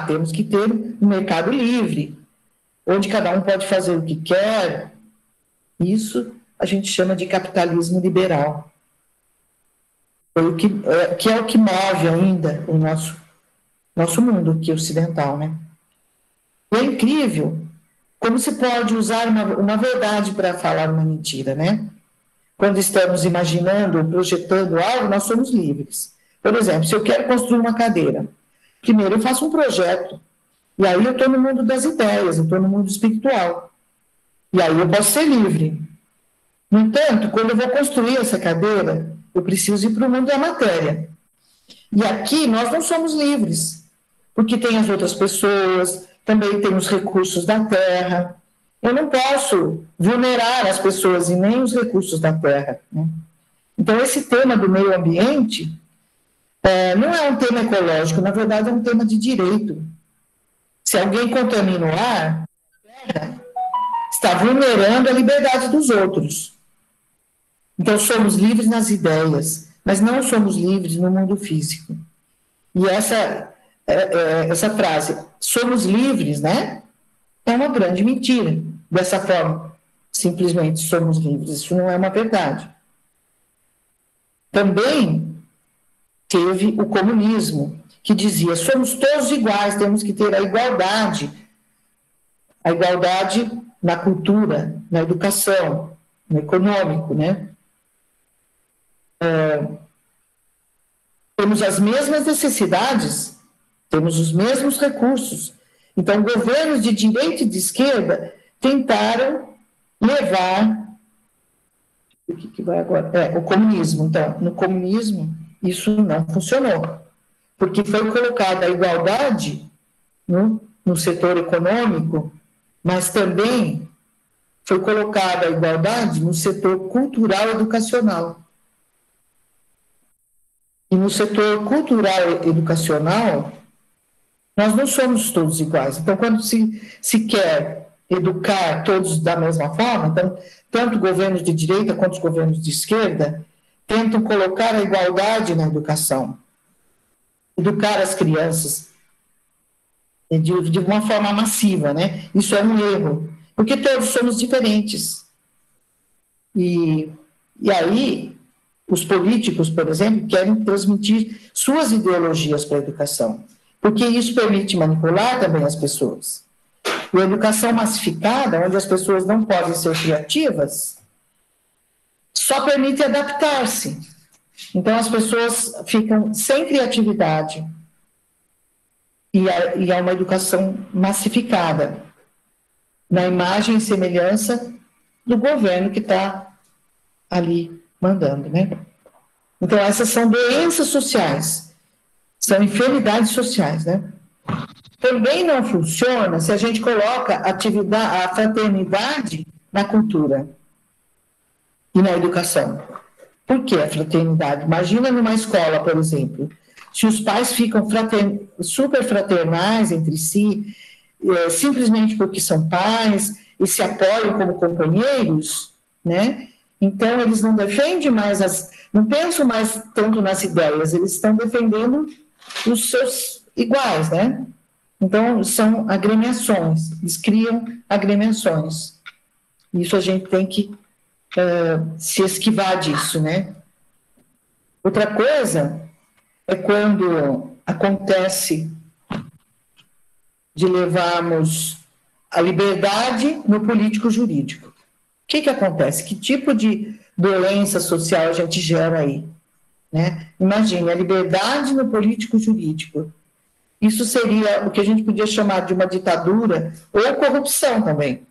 temos que ter um mercado livre, onde cada um pode fazer o que quer. Isso a gente chama de capitalismo liberal. Que é o que move ainda o nosso mundo aqui ocidental, né? E é incrível como se pode usar uma verdade para falar uma mentira, né? Quando estamos imaginando, projetando algo, nós somos livres. Por exemplo, se eu quero construir uma cadeira, primeiro eu faço um projeto, e aí eu estou no mundo das ideias, eu estou no mundo espiritual. E aí eu posso ser livre. No entanto, quando eu vou construir essa cadeira, eu preciso ir para o mundo da matéria. E aqui nós não somos livres, porque tem as outras pessoas, também tem os recursos da terra. Eu não posso vulnerar as pessoas e nem os recursos da terra, né? Então, esse tema do meio ambiente não é um tema ecológico, na verdade é um tema de direito. Se alguém contamina o ar, a terra está vulnerando a liberdade dos outros. Então, somos livres nas ideias, mas não somos livres no mundo físico. E essa frase, somos livres, né? É uma grande mentira. Dessa forma, simplesmente somos livres. Isso não é uma verdade. Também teve o comunismo, que dizia, somos todos iguais, temos que ter a igualdade na cultura, na educação, no econômico, né? Temos as mesmas necessidades, temos os mesmos recursos. Então, governos de direita e de esquerda tentaram levar o que vai agora? O comunismo. Então, no comunismo, isso não funcionou, porque foi colocada a igualdade no setor econômico, mas também foi colocada a igualdade no setor cultural e educacional. E no setor cultural e educacional, nós não somos todos iguais. Então, quando se quer educar todos da mesma forma, então, tanto governos de direita quanto os governos de esquerda tentam colocar a igualdade na educação, educar as crianças de uma forma massiva, né? Isso é um erro, porque todos somos diferentes. E aí, os políticos, por exemplo, querem transmitir suas ideologias para a educação, porque isso permite manipular também as pessoas. E a educação massificada, onde as pessoas não podem ser criativas, só permite adaptar-se. Então, as pessoas ficam sem criatividade. E há uma educação massificada, na imagem e semelhança do governo que está ali mandando, né? Então, essas são doenças sociais, são enfermidades sociais, né? Também não funciona se a gente coloca a fraternidade na cultura e na educação. Por que a fraternidade? Imagina numa escola, por exemplo, se os pais ficam super fraternais entre si, simplesmente porque são pais e se apoiam como companheiros, né? Então, eles não defendem mais, não pensam mais tanto nas ideias, eles estão defendendo os seus iguais, né? Então, são agremiações, eles criam agremiações. Isso a gente tem que se esquivar disso, né? Outra coisa é quando acontece de levarmos a liberdade no político-jurídico. O que acontece? Que tipo de doença social a gente gera aí? Né? Imagine, a liberdade no político-jurídico. Isso seria o que a gente podia chamar de uma ditadura ou corrupção também.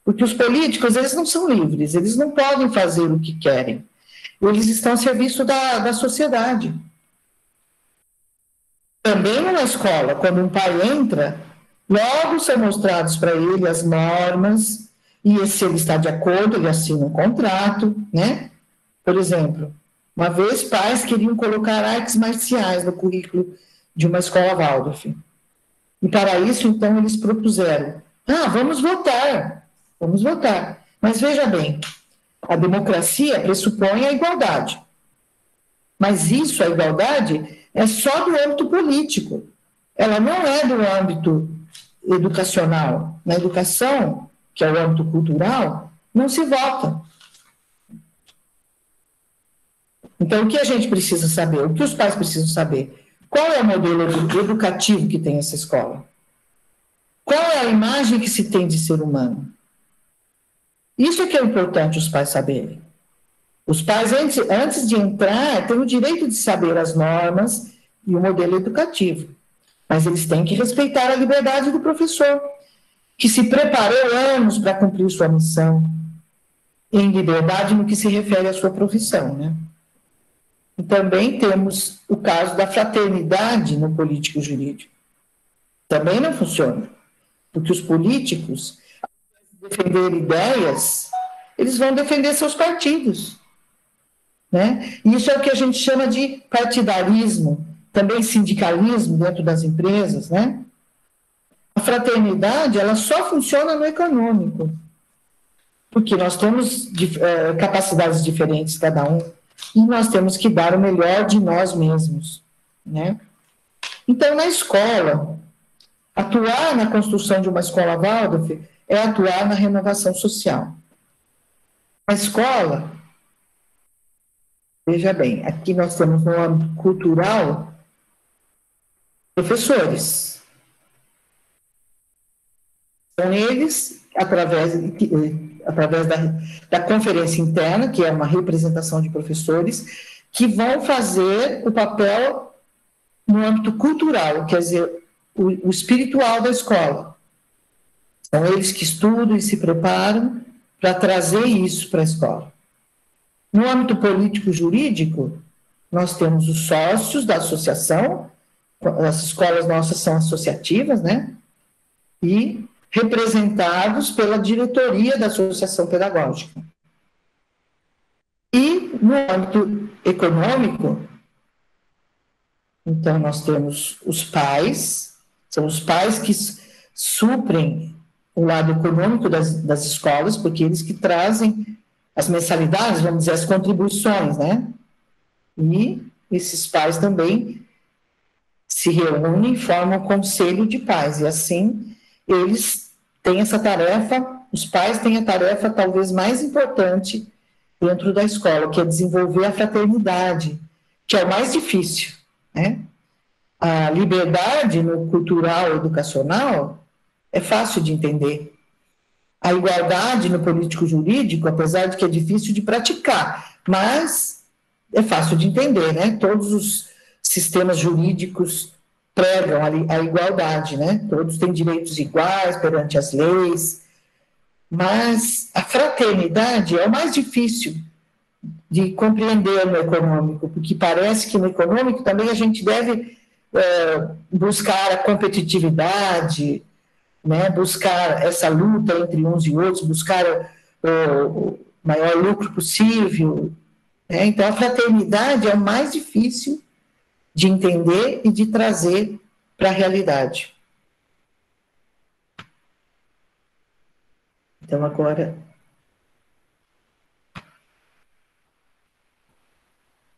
Porque os políticos, eles não são livres, eles não podem fazer o que querem. Eles estão a serviço da sociedade. Também numa escola, quando um pai entra, logo são mostrados para ele as normas, e se ele está de acordo, ele assina um contrato, né? Por exemplo, uma vez pais queriam colocar artes marciais no currículo de uma escola Waldorf. E para isso, então, eles propuseram, vamos votar. Mas veja bem, a democracia pressupõe a igualdade. Mas isso, a igualdade, é só do âmbito político. Ela não é do âmbito educacional. Na educação, que é o âmbito cultural, não se vota. Então, o que a gente precisa saber? O que os pais precisam saber? Qual é o modelo educativo que tem essa escola? Qual é a imagem que se tem de ser humano? Isso é que é importante os pais saberem. Os pais, antes de entrar, têm o direito de saber as normas e o modelo educativo. Mas eles têm que respeitar a liberdade do professor, que se preparou anos para cumprir sua missão, em liberdade no que se refere à sua profissão, né? E também temos o caso da fraternidade no político-jurídico. Também não funciona, porque os políticos, ao defender ideias, eles vão defender seus partidos, né? E isso é o que a gente chama de partidarismo, também sindicalismo dentro das empresas, né? A fraternidade, ela só funciona no econômico, porque nós temos capacidades diferentes, cada um, e nós temos que dar o melhor de nós mesmos, né? Então, na escola, atuar na construção de uma escola Waldorf é atuar na renovação social. A escola, veja bem, aqui nós temos no âmbito cultural professores. São eles, através da conferência interna, que é uma representação de professores, que vão fazer o papel no âmbito cultural, quer dizer, o espiritual da escola. São eles que estudam e se preparam para trazer isso para a escola. No âmbito político-jurídico, nós temos os sócios da associação, as escolas nossas são associativas, né? e representados pela diretoria da associação pedagógica. E no âmbito econômico, então nós temos os pais, são os pais que suprem o lado econômico das escolas, porque eles que trazem as mensalidades, vamos dizer, as contribuições, né? E esses pais também se reúnem e formam um conselho de pais, e assim eles têm essa tarefa, os pais têm a tarefa talvez mais importante dentro da escola, que é desenvolver a fraternidade, que é o mais difícil, né? A liberdade no cultural educacional é fácil de entender. A igualdade no político-jurídico, apesar de que é difícil de praticar, mas é fácil de entender, né? Todos os sistemas jurídicos pregam a igualdade, né? Todos têm direitos iguais perante as leis, mas a fraternidade é o mais difícil de compreender no econômico, porque parece que no econômico também a gente deve buscar a competitividade, né, buscar essa luta entre uns e outros, buscar o maior lucro possível, né? Então, a fraternidade é o mais difícil de entender e de trazer para a realidade. Então, agora...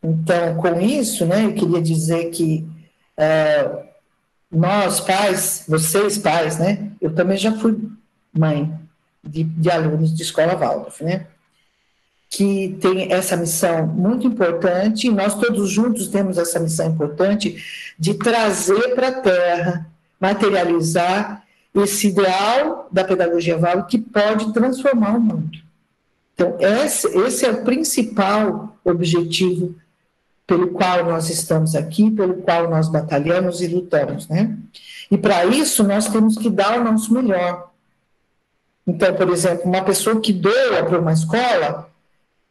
Então, com isso, né, eu queria dizer que nós, pais, vocês, pais, né, eu também já fui mãe de alunos de escola Waldorf, né, que tem essa missão muito importante, e nós todos juntos temos essa missão importante de trazer para a Terra, materializar esse ideal da pedagogia Waldorf que pode transformar o mundo. Então, esse é o principal objetivo pelo qual nós estamos aqui, pelo qual nós batalhamos e lutamos, né? E para isso nós temos que dar o nosso melhor. Então, por exemplo, uma pessoa que doa para uma escola,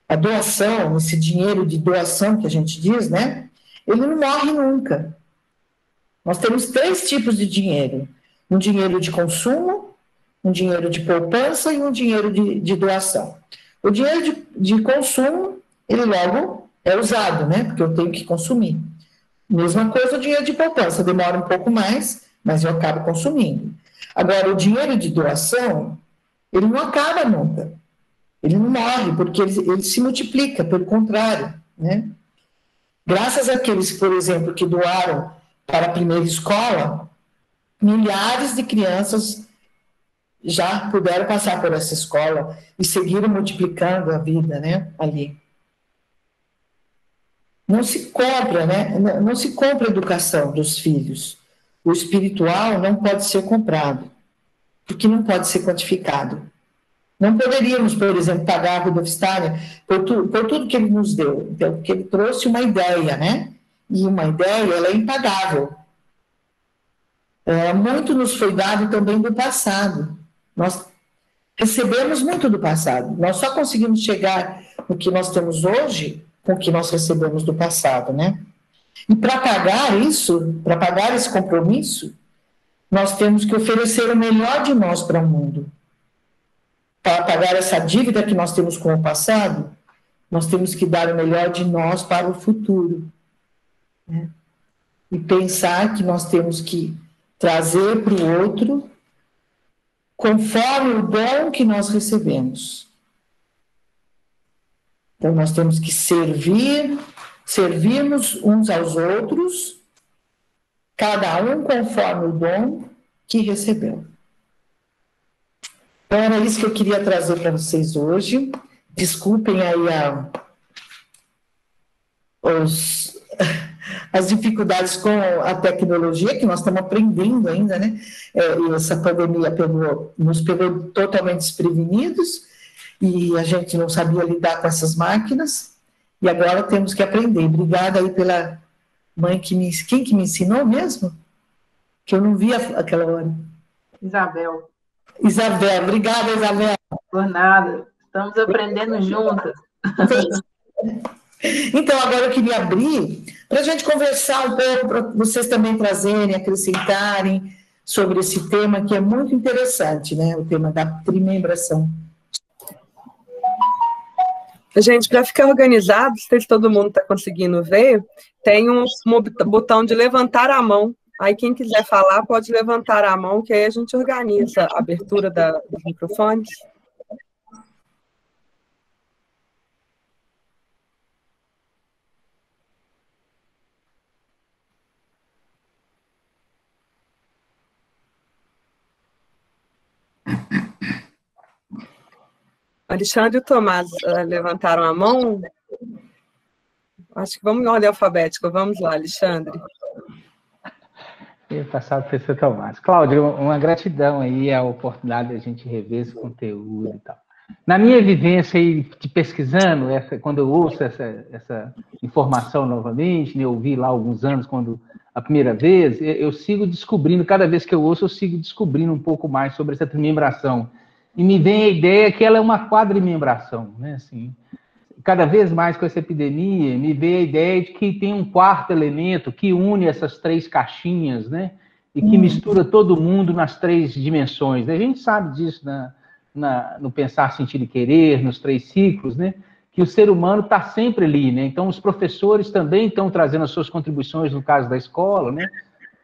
a doação, esse dinheiro de doação que a gente diz, né? Ele não morre nunca. Nós temos 3 tipos de dinheiro: um dinheiro de consumo, um dinheiro de poupança e um dinheiro de doação. O dinheiro de consumo, ele logo é usado, né? Porque eu tenho que consumir. Mesma coisa o dinheiro de poupança, demora um pouco mais, mas eu acabo consumindo. Agora, o dinheiro de doação, ele não acaba nunca. Ele não morre, porque ele se multiplica, pelo contrário, né? Graças àqueles, por exemplo, que doaram para a primeira escola, milhares de crianças já puderam passar por essa escola e seguiram multiplicando a vida, né, ali. Não se compra, né? Não se compra a educação dos filhos. O espiritual não pode ser comprado, porque não pode ser quantificado. Não poderíamos, por exemplo, pagar a Rudolf Steiner por tudo que ele nos deu. Então, porque ele trouxe uma ideia, né? E uma ideia, ela é impagável. Muito nos foi dado também do passado. Nós recebemos muito do passado. Nós só conseguimos chegar no que nós temos hoje com o que nós recebemos do passado, né? E para pagar isso, para pagar esse compromisso, nós temos que oferecer o melhor de nós para o mundo. Para pagar essa dívida que nós temos com o passado, nós temos que dar o melhor de nós para o futuro, né? E pensar que nós temos que trazer para o outro conforme o dom que nós recebemos. Então, nós temos que servirmos uns aos outros, cada um conforme o dom que recebeu. Então, era isso que eu queria trazer para vocês hoje. Desculpem aí as dificuldades com a tecnologia, que nós estamos aprendendo ainda, né? E essa pandemia nos pegou totalmente desprevenidos, e a gente não sabia lidar com essas máquinas, e agora temos que aprender. Obrigada aí pela mãe quem que me ensinou mesmo? Que eu não vi aquela hora. Isabel. Isabel, obrigada, Isabel. Por nada, estamos aprendendo juntas. Então, agora eu queria abrir para a gente conversar um pouco, para vocês também trazerem, acrescentarem sobre esse tema, que é muito interessante, né? O tema da trimembração. Gente, para ficar organizado, não sei se todo mundo está conseguindo ver, tem um botão de levantar a mão. Aí quem quiser falar pode levantar a mão, que aí a gente organiza a abertura dos microfones. Alexandre e o Tomás levantaram a mão. Acho que vamos em ordem alfabética. Vamos lá, Alexandre. Eu passar para o professor Tomás. Cláudio, uma gratidão aí a oportunidade de a gente rever esse conteúdo e tal. Na minha vivência aí de pesquisando, quando eu ouço essa informação novamente, né, eu vi lá há alguns anos, quando a primeira vez, eu sigo descobrindo, cada vez que eu ouço, eu sigo descobrindo um pouco mais sobre essa trimembração. E me vem a ideia que ela é uma quadrimembração, né? Assim, cada vez mais com essa epidemia, me vem a ideia de que tem um quarto elemento que une essas três caixinhas, né? E que mistura todo mundo nas três dimensões, né? A gente sabe disso no pensar, sentir e querer, nos três ciclos, né? Que o ser humano está sempre ali, né? Então, os professores também estão trazendo as suas contribuições, no caso da escola, né?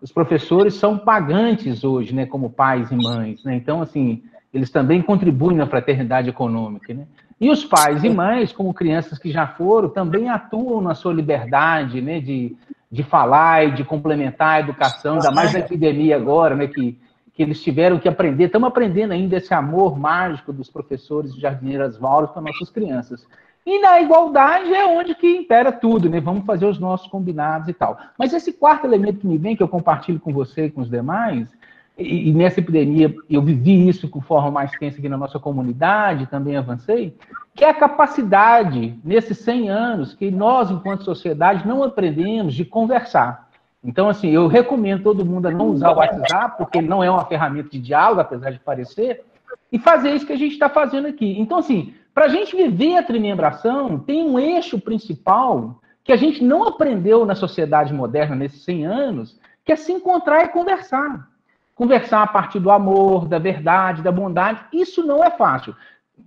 Os professores são pagantes hoje, né? Como pais e mães, né? Então, assim, eles também contribuem na fraternidade econômica, né? E os pais e mães, como crianças que já foram, também atuam na sua liberdade, né? De falar e de complementar a educação, ainda mais na epidemia agora, né? Que eles tiveram que aprender, estamos aprendendo ainda esse amor mágico dos professores de Jardineiras Valdas para nossas crianças. E na igualdade é onde que impera tudo, né? Vamos fazer os nossos combinados e tal. Mas esse quarto elemento que me vem, que eu compartilho com você e com os demais, e nessa epidemia eu vivi isso com forma mais tensa aqui na nossa comunidade, também avancei, que é a capacidade, nesses 100 anos, que nós, enquanto sociedade, não aprendemos de conversar. Então, assim, eu recomendo todo mundo a não usar o WhatsApp, porque ele não é uma ferramenta de diálogo, apesar de parecer, e fazer isso que a gente está fazendo aqui. Então, assim, para a gente viver a trimembração, tem um eixo principal que a gente não aprendeu na sociedade moderna nesses 100 anos, que é se encontrar e conversar. Conversar a partir do amor, da verdade, da bondade. Isso não é fácil.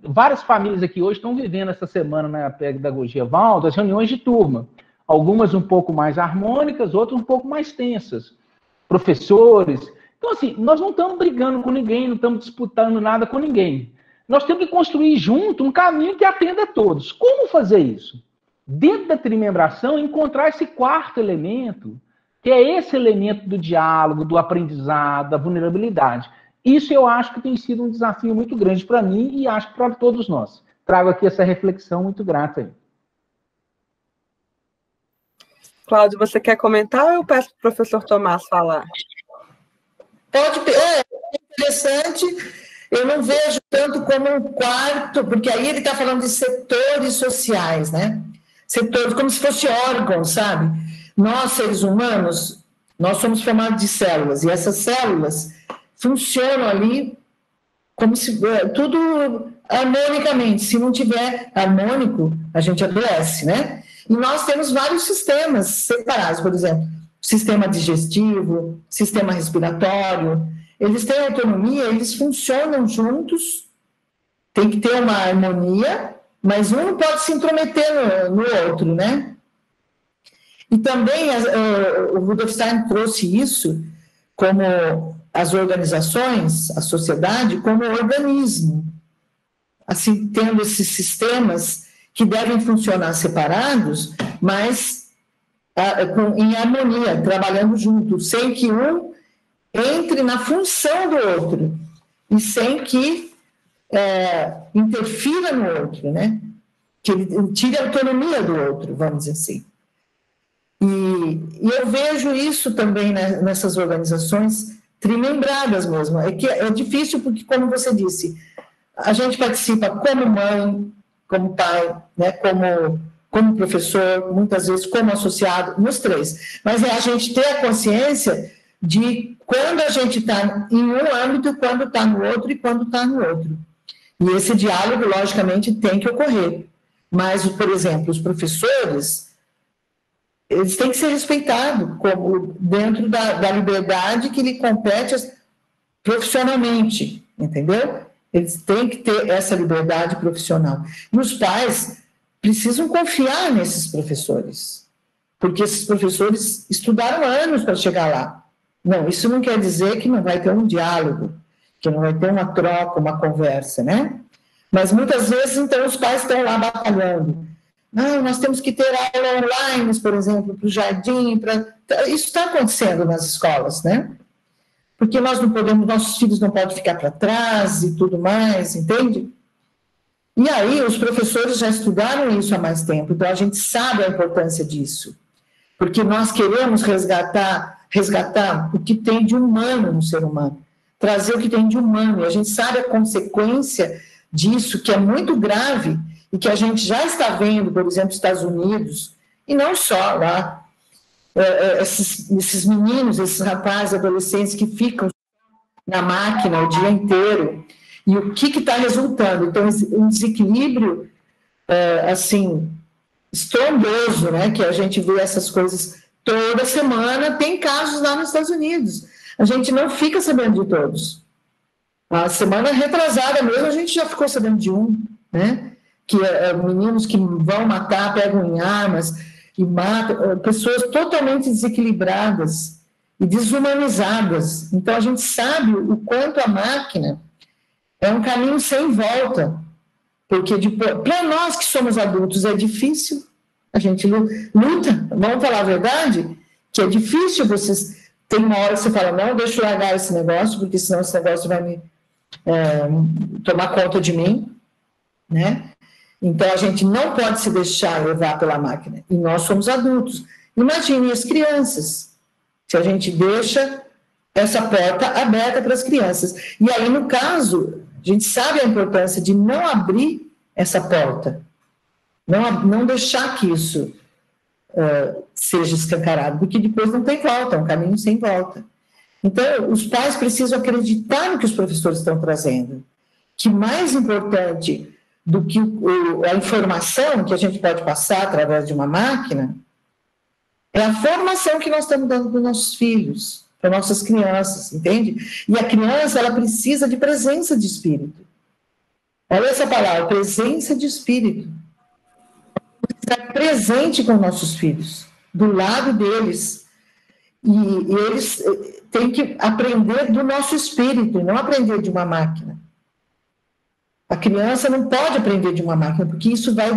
Várias famílias aqui hoje estão vivendo essa semana na Pedagogia Valdo as reuniões de turma. Algumas um pouco mais harmônicas, outras um pouco mais tensas. Professores. Então, assim, nós não estamos brigando com ninguém, não estamos disputando nada com ninguém. Nós temos que construir junto um caminho que atenda a todos. Como fazer isso? Dentro da trimembração, encontrar esse quarto elemento, que é esse elemento do diálogo, do aprendizado, da vulnerabilidade. Isso eu acho que tem sido um desafio muito grande para mim e acho que para todos nós. Trago aqui essa reflexão muito grata aí. Cláudio, você quer comentar ou eu peço para o professor Tomás falar? Pode, é interessante. Eu não vejo tanto como um quarto, porque aí ele está falando de setores sociais, né? Setores como se fossem órgãos, sabe? Nós, seres humanos, nós somos formados de células, e essas células funcionam ali como se tudo harmonicamente. Se não tiver harmônico, a gente adoece, né? E nós temos vários sistemas separados, por exemplo, sistema digestivo, sistema respiratório, eles têm autonomia, eles funcionam juntos, tem que ter uma harmonia, mas um não pode se intrometer no outro, né? E também o Rudolf Steiner trouxe isso como as organizações, a sociedade, como organismo, assim, tendo esses sistemas que devem funcionar separados, mas em harmonia, trabalhando junto, sem que um entre na função do outro e sem que interfira no outro, né? Que ele tire a autonomia do outro, vamos dizer assim. E eu vejo isso também nessas organizações trimembradas mesmo. É que é difícil porque, como você disse, a gente participa como mãe, como pai, né? Como professor, muitas vezes como associado, nos três. Mas é a gente ter a consciência de quando a gente está em um âmbito, quando está no outro e quando está no outro. E esse diálogo, logicamente, tem que ocorrer. Mas, por exemplo, os professores, eles têm que ser respeitados como dentro da liberdade que lhe compete profissionalmente, entendeu? Eles têm que ter essa liberdade profissional. E os pais precisam confiar nesses professores, porque esses professores estudaram anos para chegar lá. Não, isso não quer dizer que não vai ter um diálogo, que não vai ter uma troca, uma conversa, né? Mas muitas vezes, então, os pais estão lá batalhando. Não, nós temos que ter aula online, por exemplo, para o jardim. Isso está acontecendo nas escolas, né? Porque nós não podemos, nossos filhos não podem ficar para trás e tudo mais, entende? E aí, os professores já estudaram isso há mais tempo, então a gente sabe a importância disso. Porque nós queremos resgatar o que tem de humano no ser humano, trazer o que tem de humano, e a gente sabe a consequência disso, que é muito grave, e que a gente já está vendo, por exemplo, nos Estados Unidos, e não só lá, esses meninos, esses rapazes, adolescentes que ficam na máquina o dia inteiro, e o que está resultando? Então, um desequilíbrio, assim, estrondoso, né, que a gente vê essas coisas toda semana, tem casos lá nos Estados Unidos. A gente não fica sabendo de todos. A semana retrasada mesmo, a gente já ficou sabendo de um, né, que meninos que vão matar, pegam em armas e matam, pessoas totalmente desequilibradas e desumanizadas. Então, a gente sabe o quanto a máquina é um caminho sem volta, porque para nós que somos adultos é difícil, a gente luta, vamos falar a verdade, que é difícil, tem uma hora que você fala, não, deixa eu largar esse negócio, porque senão esse negócio vai me tomar conta de mim, né? Então, a gente não pode se deixar levar pela máquina, e nós somos adultos. Imagine as crianças, se a gente deixa essa porta aberta para as crianças. E aí, no caso, a gente sabe a importância de não abrir essa porta, não deixar que isso seja escancarado, porque depois não tem volta, é um caminho sem volta. Então, os pais precisam acreditar no que os professores estão trazendo, que mais importante do que a informação que a gente pode passar através de uma máquina é a formação que nós estamos dando para os nossos filhos, para nossas crianças, entende? E a criança, ela precisa de presença de espírito. Olha essa palavra, presença de espírito. Estar presente com nossos filhos, do lado deles. E eles têm que aprender do nosso espírito, e não aprender de uma máquina. A criança não pode aprender de uma máquina, porque isso vai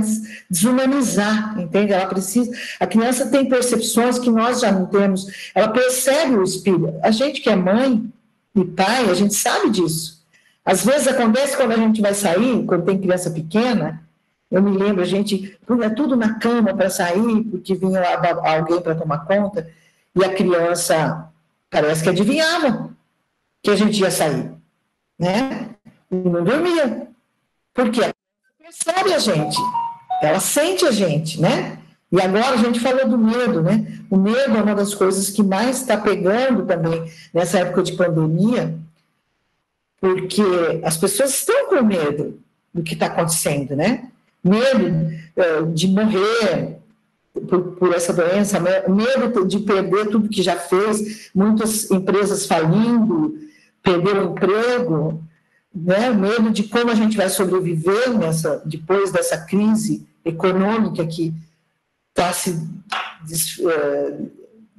desumanizar, entende? A criança tem percepções que nós já não temos, ela percebe o espírito. A gente que é mãe e pai, a gente sabe disso. Às vezes acontece quando a gente vai sair, quando tem criança pequena, eu me lembro, a gente punha tudo na cama para sair, porque vinha alguém para tomar conta, e a criança parece que adivinhava que a gente ia sair, né? E não dormia. Porque ela percebe a gente, ela sente a gente, né? E agora a gente falou do medo, né? O medo é uma das coisas que mais está pegando também nessa época de pandemia, porque as pessoas estão com medo do que está acontecendo, né? Medo de morrer por essa doença, medo de perder tudo que já fez, muitas empresas falindo, perder o emprego, né? Medo de como a gente vai sobreviver depois dessa crise econômica que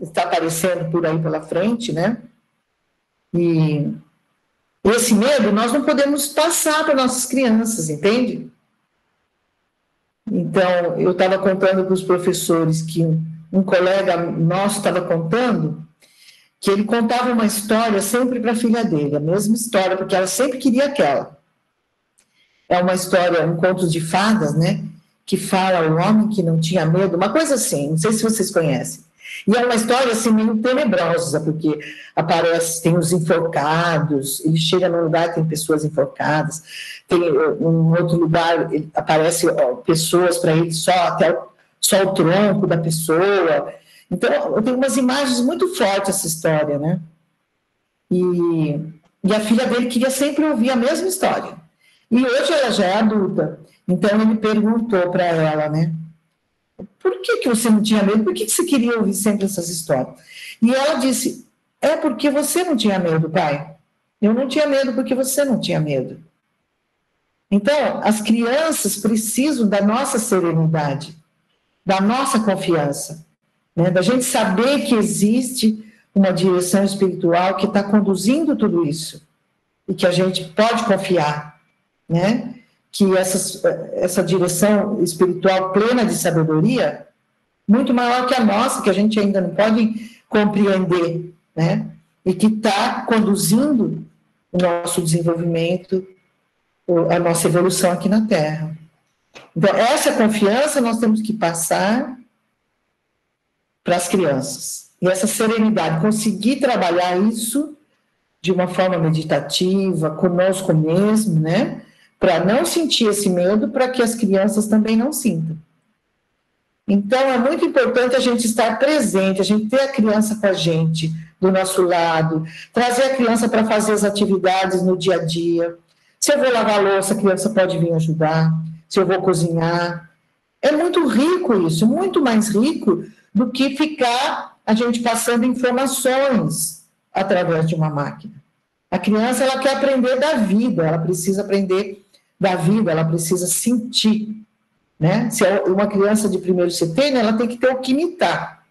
está aparecendo por aí pela frente, né? E esse medo nós não podemos passar para nossas crianças, entende? Então, eu estava contando para os professores que um colega nosso estava contando que ele contava uma história sempre para a filha dele, a mesma história, porque ela sempre queria aquela. É uma história, um conto de fadas, né? Que fala o homem que não tinha medo, uma coisa assim, não sei se vocês conhecem. E é uma história assim meio tenebrosa, porque tem os enforcados, ele chega num lugar tem pessoas enforcadas, tem um outro lugar aparece pessoas para ele só o tronco da pessoa. Então, tem umas imagens muito fortes essa história, né? E a filha dele queria sempre ouvir a mesma história. E hoje ela já é adulta, então ele perguntou para ela, né? Por que você não tinha medo? Por que você queria ouvir sempre essas histórias? E ela disse, é porque você não tinha medo, pai. Eu não tinha medo porque você não tinha medo. Então, as crianças precisam da nossa serenidade, da nossa confiança, né? Da gente saber que existe uma direção espiritual que está conduzindo tudo isso e que a gente pode confiar, né? Que essa direção espiritual plena de sabedoria, muito maior que a nossa, que a gente ainda não pode compreender, né? E que está conduzindo o nosso desenvolvimento, a nossa evolução aqui na Terra. Então, essa confiança nós temos que passar para as crianças. E essa serenidade, conseguir trabalhar isso de uma forma meditativa, conosco mesmo, né? Para não sentir esse medo, para que as crianças também não sintam. Então, é muito importante a gente estar presente, a gente ter a criança com a gente, do nosso lado, trazer a criança para fazer as atividades no dia a dia. Se eu vou lavar a louça, a criança pode vir ajudar. Se eu vou cozinhar. É muito rico isso, muito mais rico do que ficar a gente passando informações através de uma máquina. A criança, ela quer aprender da vida, ela precisa aprender da vida, ela precisa sentir, né? Se é uma criança de primeiro setênio, ela tem que ter o que imitar.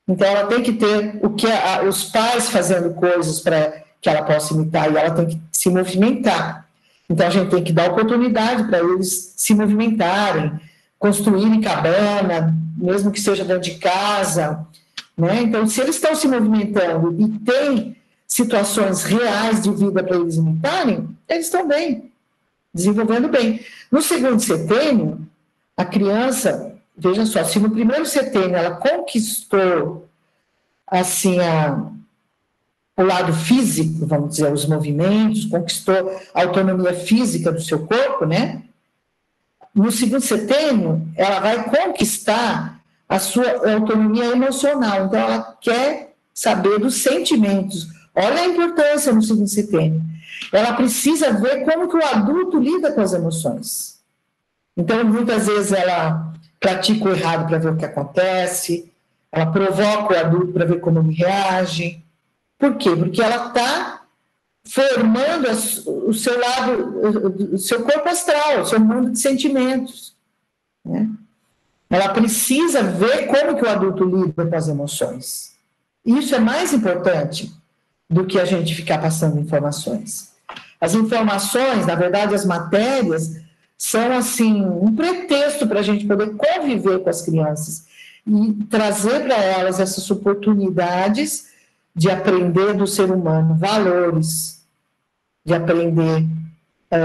Então, ela tem que ter o que os pais fazendo coisas para que ela possa imitar, e ela tem que se movimentar. Então, a gente tem que dar oportunidade para eles se movimentarem, construírem cabana, mesmo que seja dentro de casa, né? Então, se eles estão se movimentando e tem situações reais de vida para eles imitarem, eles estão bem, desenvolvendo bem. No segundo setênio, a criança, veja só, se no primeiro setênio ela conquistou, assim, o lado físico, vamos dizer, os movimentos, conquistou a autonomia física do seu corpo, né? No segundo setênio, ela vai conquistar a sua autonomia emocional. Então, ela quer saber dos sentimentos. Olha a importância no segundo setênio. Ela precisa ver como que o adulto lida com as emoções. Então, muitas vezes, ela pratica o errado para ver o que acontece, ela provoca o adulto para ver como ele reage. Por quê? Porque ela está formando o seu lado, o seu corpo astral, o seu mundo de sentimentos, né? Ela precisa ver como que o adulto lida com as emoções. Isso é mais importante do que a gente ficar passando informações. As informações, na verdade, as matérias, são, assim, um pretexto para a gente poder conviver com as crianças e trazer para elas essas oportunidades de aprender do ser humano, valores, de aprender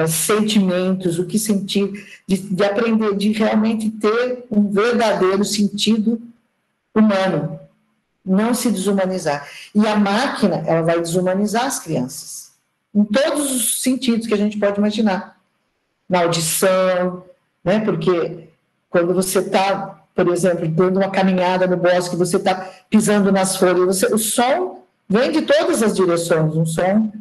sentimentos, o que sentir, de aprender, de realmente ter um verdadeiro sentido humano, não se desumanizar. E a máquina, ela vai desumanizar as crianças, em todos os sentidos que a gente pode imaginar. Na audição, né? Porque quando você está, por exemplo, dando uma caminhada no bosque, você está pisando nas folhas, o som vem de todas as direções, um som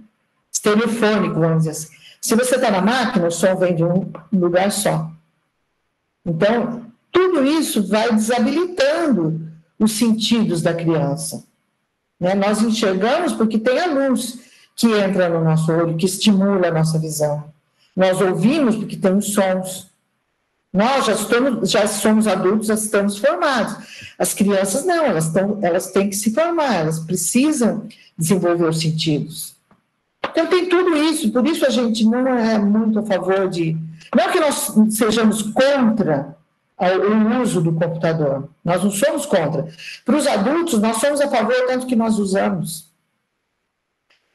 estereofônico, vamos dizer assim. Se você está na máquina, o som vem de um lugar só. Então, tudo isso vai desabilitando os sentidos da criança, né? Nós enxergamos porque tem a luz que entra no nosso olho, que estimula a nossa visão. Nós ouvimos porque tem os sons. Nós já somos adultos, já estamos formados. As crianças não, elas têm que se formar, elas precisam desenvolver os sentidos. Então tem tudo isso, por isso a gente não é muito a favor de... Não que nós sejamos contra o uso do computador, nós não somos contra. Para os adultos, nós somos a favor tanto que nós usamos.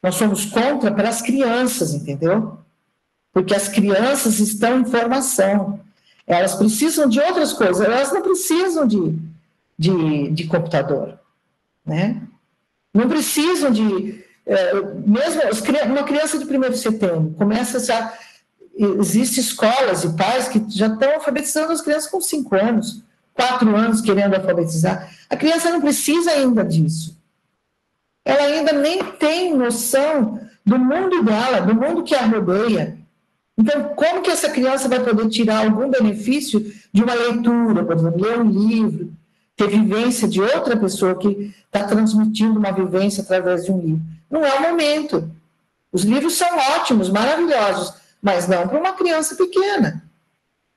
Nós somos contra para as crianças, entendeu? Porque as crianças estão em formação. Elas precisam de outras coisas, elas não precisam de computador, né? Não precisam de... mesmo uma criança de primeiro setênio, existem escolas e pais que já estão alfabetizando as crianças com 5 anos, 4 anos querendo alfabetizar. A criança não precisa ainda disso. Ela ainda nem tem noção do mundo dela, do mundo que a rodeia. Então, como que essa criança vai poder tirar algum benefício de uma leitura, por exemplo, ler um livro, ter vivência de outra pessoa que está transmitindo uma vivência através de um livro? Não é o momento. Os livros são ótimos, maravilhosos, mas não para uma criança pequena.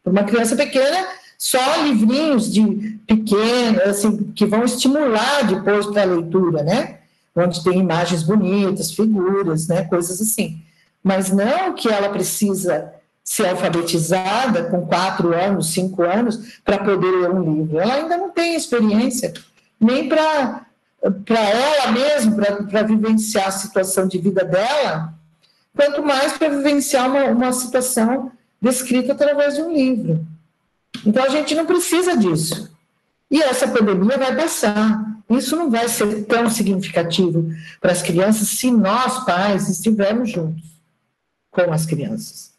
Para uma criança pequena, só livrinhos de pequeno, assim, que vão estimular depois para a leitura, né? Onde tem imagens bonitas, figuras, né? Coisas assim. Mas não que ela precisa ser alfabetizada com 4 anos, 5 anos, para poder ler um livro. Ela ainda não tem experiência, nem para ela mesma, para vivenciar a situação de vida dela, quanto mais para vivenciar uma situação descrita através de um livro. Então, a gente não precisa disso. E essa pandemia vai passar. Isso não vai ser tão significativo para as crianças se nós, pais, estivermos juntos com as crianças,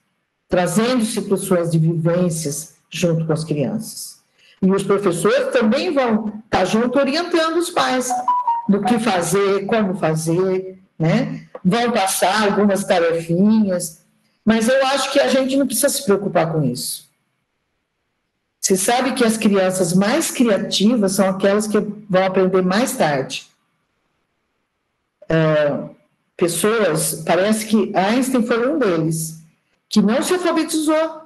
trazendo situações de vivências junto com as crianças. E os professores também vão estar junto orientando os pais do que fazer, como fazer, né? Vão passar algumas tarefinhas, mas eu acho que a gente não precisa se preocupar com isso. Você sabe que as crianças mais criativas são aquelas que vão aprender mais tarde. Pessoas, parece que Einstein foi um deles, que não se alfabetizou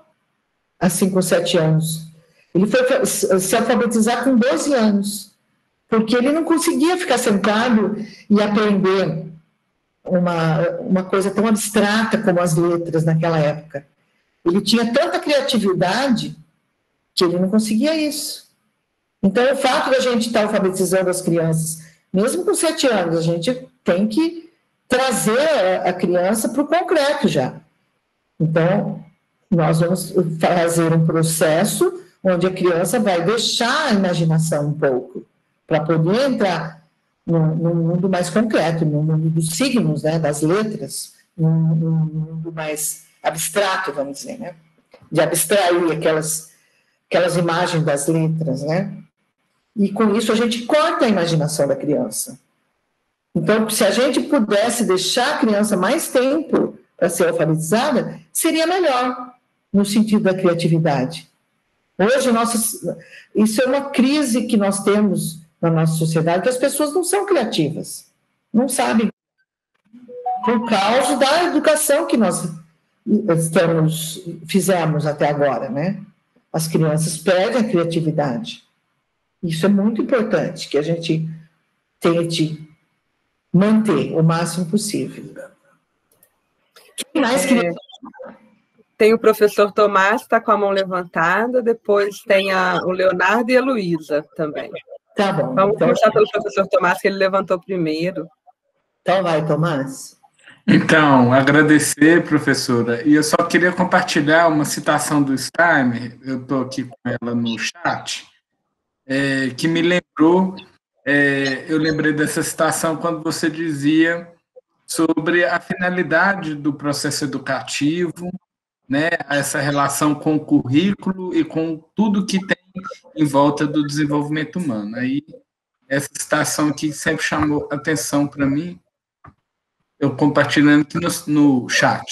assim com 7 anos. Ele foi se alfabetizar com 12 anos, porque ele não conseguia ficar sentado e aprender uma coisa tão abstrata como as letras naquela época. Ele tinha tanta criatividade que ele não conseguia isso. Então, o fato da gente estar alfabetizando as crianças, mesmo com 7 anos, a gente tem que trazer a criança para o concreto já. Então, nós vamos fazer um processo onde a criança vai deixar a imaginação um pouco, para poder entrar num mundo mais concreto, no mundo dos signos, né, das letras, num mundo mais abstrato, vamos dizer, né, de abstrair aquelas imagens das letras, né, e com isso a gente corta a imaginação da criança. Então, se a gente pudesse deixar a criança mais tempo para ser alfabetizada, seria melhor, no sentido da criatividade. Hoje, isso é uma crise que nós temos na nossa sociedade, que as pessoas não são criativas, não sabem, por causa da educação que nós fizemos até agora, né? As crianças perdem a criatividade. Isso é muito importante, que a gente tente manter o máximo possível. Quem mais queria... Tem o professor Tomás, que está com a mão levantada, depois tem o Leonardo e a Luísa também. Tá bom. Vamos começar pelo professor Tomás, que ele levantou primeiro. Então vai, Tomás. Então, agradecer, professora, e eu só queria compartilhar uma citação do Steiner, eu estou aqui com ela no chat, que me lembrou, eu lembrei dessa citação quando você dizia sobre a finalidade do processo educativo, né, essa relação com o currículo e com tudo que tem em volta do desenvolvimento humano. Aí, essa citação aqui sempre chamou atenção para mim, eu compartilhando aqui no chat.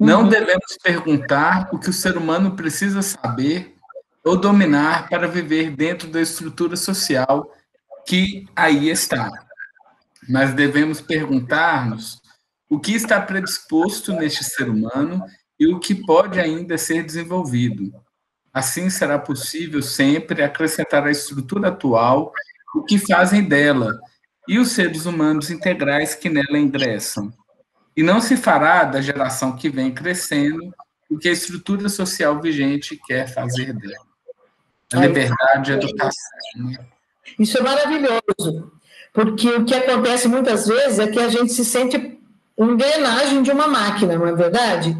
Não devemos perguntar o que o ser humano precisa saber ou dominar para viver dentro da estrutura social que aí está. Mas devemos perguntar-nos o que está predisposto neste ser humano e o que pode ainda ser desenvolvido. Assim será possível sempre acrescentar à estrutura atual o que fazem dela e os seres humanos integrais que nela ingressam. E não se fará da geração que vem crescendo o que a estrutura social vigente quer fazer dela. A liberdade e a educação. Isso é maravilhoso, porque o que acontece muitas vezes é que a gente se sente engrenagem de uma máquina, não é verdade?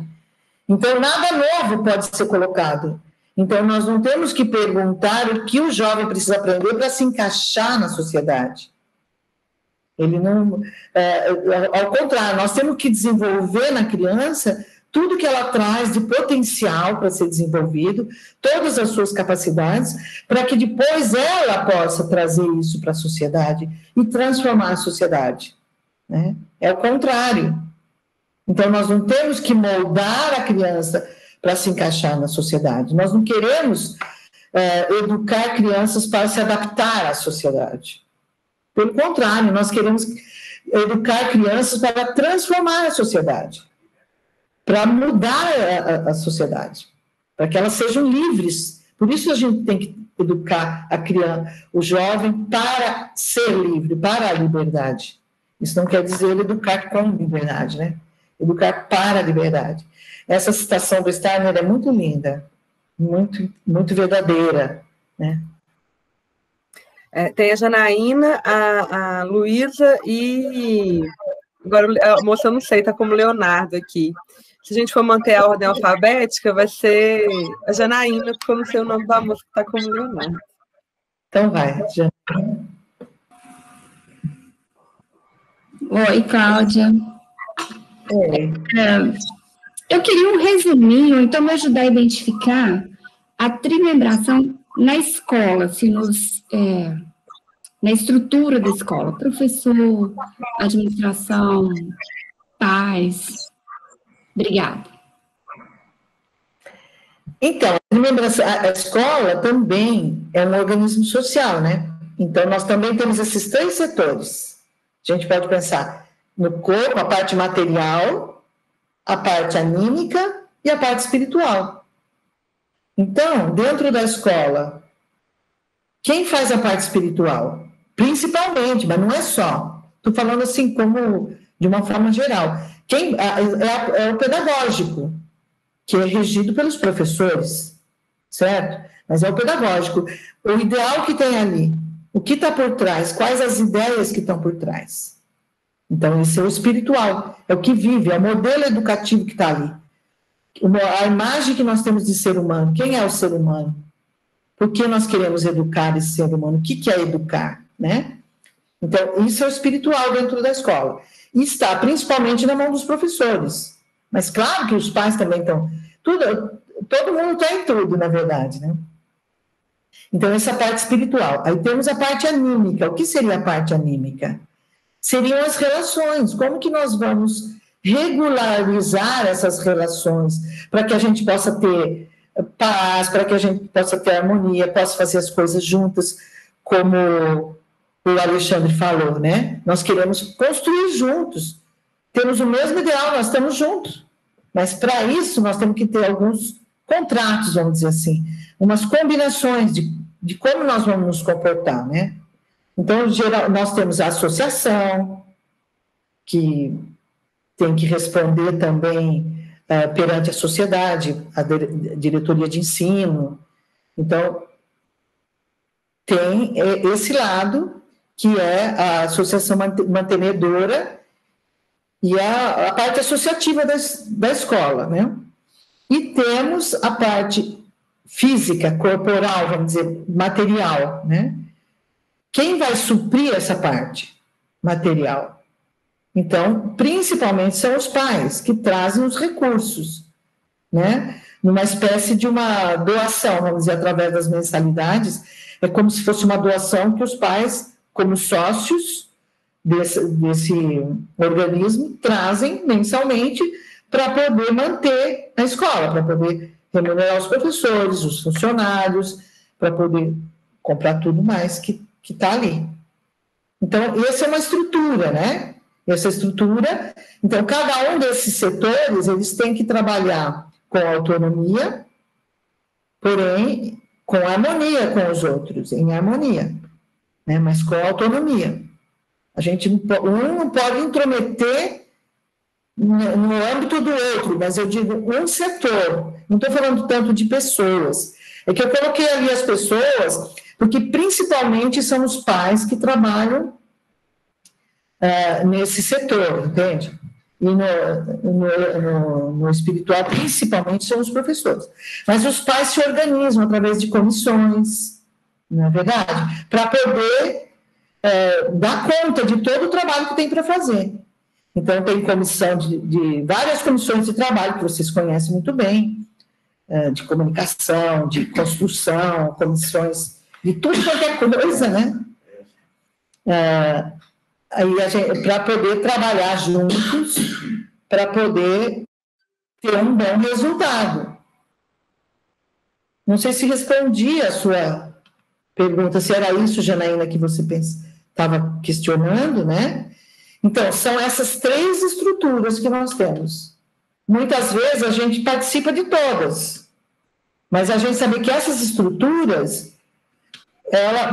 Então, nada novo pode ser colocado. Então, nós não temos que perguntar o que o jovem precisa aprender para se encaixar na sociedade. Ele não... ao contrário, nós temos que desenvolver na criança tudo que ela traz de potencial para ser desenvolvido, todas as suas capacidades, para que depois ela possa trazer isso para a sociedade e transformar a sociedade. Né? É o contrário. Então, nós não temos que moldar a criança para se encaixar na sociedade. Nós não queremos educar crianças para se adaptar à sociedade. Pelo contrário, nós queremos educar crianças para transformar a sociedade, para mudar a sociedade, para que elas sejam livres. Por isso a gente tem que educar a criança, o jovem, para ser livre, para a liberdade. Isso não quer dizer educar com liberdade, né? Educar para a liberdade. Essa citação do Steiner é muito linda, muito, muito verdadeira, né? Tem a Janaína, a Luísa e... Agora, a moça, eu não sei, está como Leonardo aqui. Se a gente for manter a ordem alfabética, vai ser a Janaína, porque eu não sei o nome da moça que está como Leonardo. Então vai, Janaína. Oi, Cláudia. Eu queria um resuminho, então me ajudar a identificar a trimembração na escola, assim, na estrutura da escola, professor, administração, pais. Obrigada. Então, a escola também é um organismo social, né? Então, nós também temos esses 3 setores. A gente pode pensar no corpo, a parte material, a parte anímica e a parte espiritual. Então, dentro da escola, quem faz a parte espiritual? Principalmente, mas não é só. Estou falando assim como de uma forma geral. É o pedagógico, que é regido pelos professores, certo? Mas é o pedagógico. O ideal que tem ali, o que está por trás, quais as ideias que estão por trás. Então, esse é o espiritual, é o que vive, é o modelo educativo que está ali. A imagem que nós temos de ser humano, quem é o ser humano? Por que nós queremos educar esse ser humano? O que é educar, né? Então, isso é o espiritual dentro da escola. E está principalmente na mão dos professores. Mas claro que os pais também estão... Todo mundo está em tudo, na verdade, né? Então, essa é a parte espiritual. Aí temos a parte anímica. O que seria a parte anímica? Seriam as relações. Como que nós vamos regularizar essas relações para que a gente possa ter paz, para que a gente possa ter harmonia, possa fazer as coisas juntas, como o Alexandre falou, né? Nós queremos construir juntos. Temos o mesmo ideal, nós estamos juntos. Mas, para isso, nós temos que ter alguns contratos, vamos dizer assim, umas combinações de como nós vamos nos comportar, né? Então, nós temos a associação, que tem que responder também perante a sociedade, a diretoria de ensino. Então, tem esse lado, que é a associação mantenedora e a parte associativa da escola, né? E temos a parte física, corporal, vamos dizer, material, né? Quem vai suprir essa parte material? Então, principalmente são os pais, que trazem os recursos, né? Numa espécie de uma doação, vamos dizer, através das mensalidades, é como se fosse uma doação que os pais, como sócios desse organismo, trazem mensalmente para poder manter a escola, para poder remunerar os professores, os funcionários, para poder comprar tudo mais que está ali. Então, essa é uma estrutura, né? Essa estrutura, então, cada um desses setores, eles têm que trabalhar com autonomia, porém, com harmonia com os outros, em harmonia, né? Mas com autonomia. Um não pode intrometer no âmbito do outro, mas eu digo um setor, não estou falando tanto de pessoas. É que eu coloquei ali as pessoas, porque principalmente são os pais que trabalham nesse setor, entende? E no espiritual, principalmente, são os professores. Mas os pais se organizam através de comissões, não é verdade? Para poder dar conta de todo o trabalho que tem para fazer. Então, tem comissão de várias comissões de trabalho, que vocês conhecem muito bem, de comunicação, de construção, comissões de tudo qualquer coisa, né? Para poder trabalhar juntos, para poder ter um bom resultado. Não sei se respondi a sua pergunta, se era isso, Janaína, que você estava questionando, né? Então, são essas 3 estruturas que nós temos. Muitas vezes a gente participa de todas, mas a gente sabe que essas estruturas,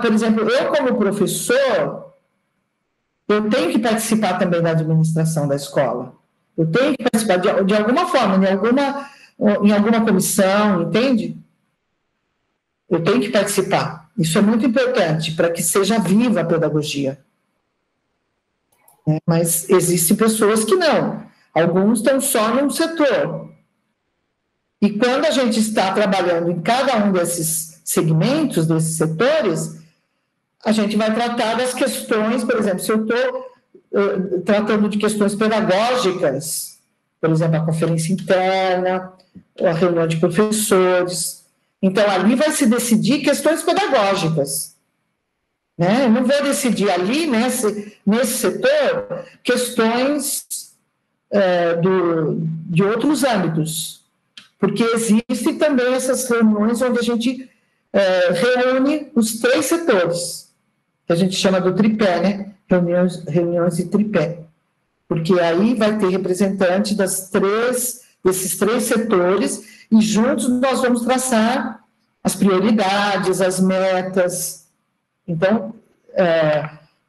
por exemplo, eu como professor, eu tenho que participar também da administração da escola. Eu tenho que participar de alguma forma, em alguma comissão, entende? Eu tenho que participar. Isso é muito importante para que seja viva a pedagogia. Mas existem pessoas que não. Alguns estão só num setor. E quando a gente está trabalhando em cada um desses segmentos, desses setores, a gente vai tratar das questões, por exemplo, se eu estou tratando de questões pedagógicas, por exemplo, a conferência interna, a reunião de professores. Então, ali vai se decidir questões pedagógicas. Né? Eu não vou decidir ali, nesse setor, questões de outros âmbitos, porque existem também essas reuniões onde a gente reúne os 3 setores, que a gente chama do tripé, né? Reuniões de tripé, porque aí vai ter representante desses 3 setores, e juntos nós vamos traçar as prioridades, as metas. Então,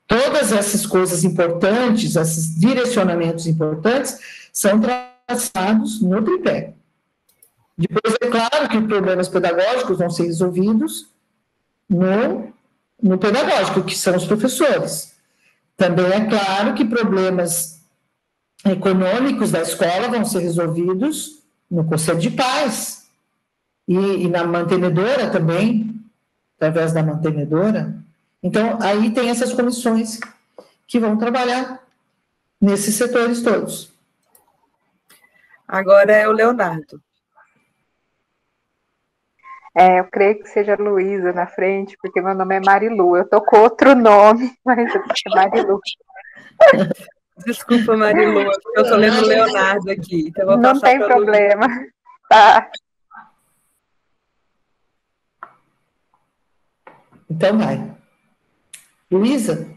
todas essas coisas importantes, esses direcionamentos importantes, são traçados no tripé. Depois, é claro que problemas pedagógicos vão ser resolvidos no pedagógico, que são os professores. Também é claro que problemas econômicos da escola vão ser resolvidos no Conselho de Pais e na mantenedora também, através da mantenedora. Então, aí tem essas comissões que vão trabalhar nesses setores todos. Agora é o Leonardo. Eu creio que seja Luísa na frente, porque meu nome é Marilu. Eu tô com outro nome, mas é Marilu. Desculpa, Marilu, eu tô lendo Leonardo aqui. Então vou não tem problema. Tá. Então vai. Luísa?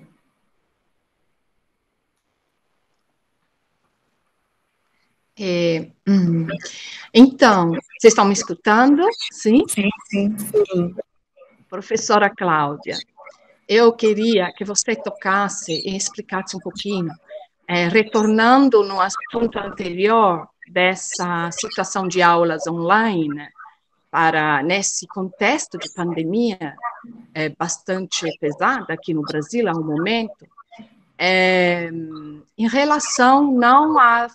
Então, vocês estão me escutando? Sim? Sim. Professora Cláudia, eu queria que você tocasse e explicasse um pouquinho, retornando no assunto anterior dessa situação de aulas online, nesse contexto de pandemia bastante pesada aqui no Brasil, há um momento, em relação não a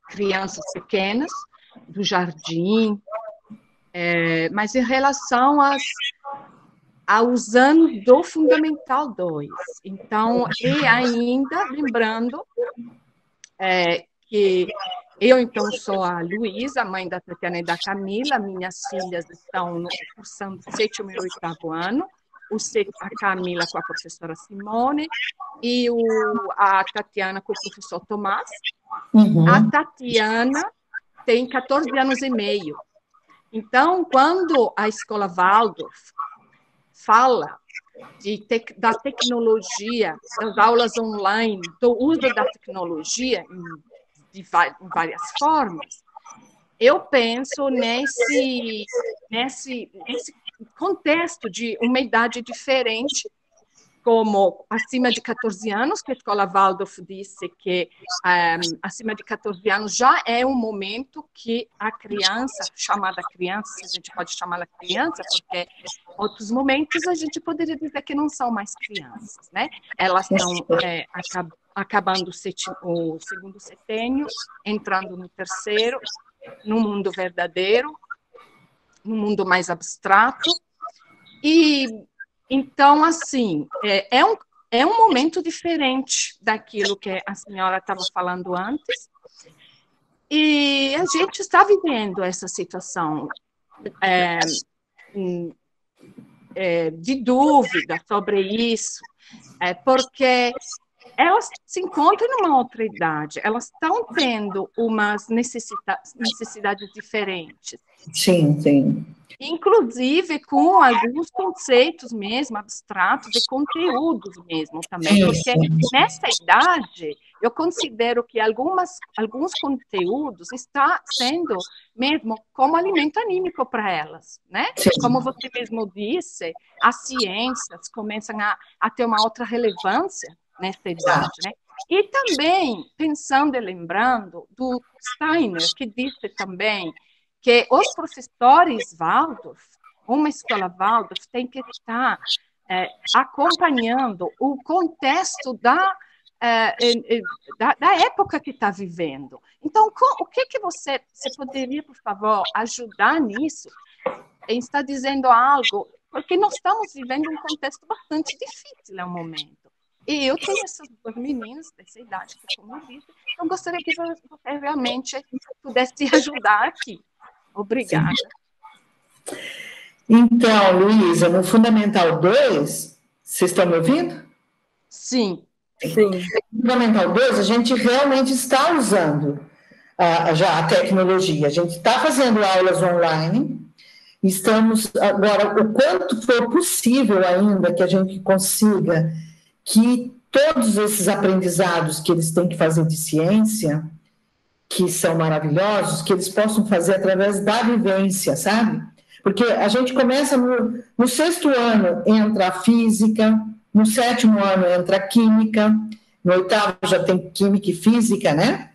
crianças pequenas, do jardim, mas em relação aos anos do Fundamental 2. Então, e ainda lembrando que eu, então, sou a Luísa, mãe da Tatiana e da Camila, minhas filhas estão cursando o 7º e 8º ano, a Camila com a professora Simone e a Tatiana com o professor Tomás. Uhum. A Tatiana tem 14 anos e meio. Então, quando a escola Waldorf fala da tecnologia, das aulas online, do uso da tecnologia em várias formas, eu penso nesse contexto de uma idade diferente, como acima de 14 anos, que a escola Waldorf disse que acima de 14 anos já é um momento que a criança, chamada criança, se a gente pode chamá-la criança, porque outros momentos a gente poderia dizer que não são mais crianças, né? Elas estão acabando o 2º setênio, entrando no 3º, no mundo verdadeiro, no mundo mais abstrato, e então, assim, é um momento diferente daquilo que a senhora estava falando antes, e a gente está vivendo essa situação de dúvida sobre isso, porque elas se encontram numa outra idade, elas estão tendo umas necessidades diferentes. Sim, sim. Inclusive com alguns conceitos mesmo, abstratos, e conteúdos mesmo também, Sim, porque sim. nessa idade, eu considero que alguns conteúdos estão sendo mesmo como alimento anímico para elas, né? Sim. Como você mesmo disse, as ciências começam a ter uma outra relevância nessa idade, né? E também, pensando e lembrando do Steiner, que disse também que os professores Waldorf, uma escola Waldorf, tem que estar acompanhando o contexto da época que está vivendo. Então, o que você poderia, por favor, ajudar nisso? Em estar dizendo algo, porque nós estamos vivendo um contexto bastante difícil no momento. E eu tenho essas duas meninas dessa idade, que como eu disse, eu gostaria que você realmente pudesse ajudar aqui. Obrigada. Sim. Então, Luísa, no Fundamental 2, vocês estão me ouvindo? Sim. Sim. No Fundamental 2, a gente realmente está usando já a tecnologia. A gente está fazendo aulas online, estamos agora, o quanto for possível ainda que a gente consiga que todos esses aprendizados que eles têm que fazer de ciência, que são maravilhosos, que eles possam fazer através da vivência, sabe? Porque a gente começa no 6º ano, entra a física, no 7º ano entra a química, no 8º já tem química e física, né?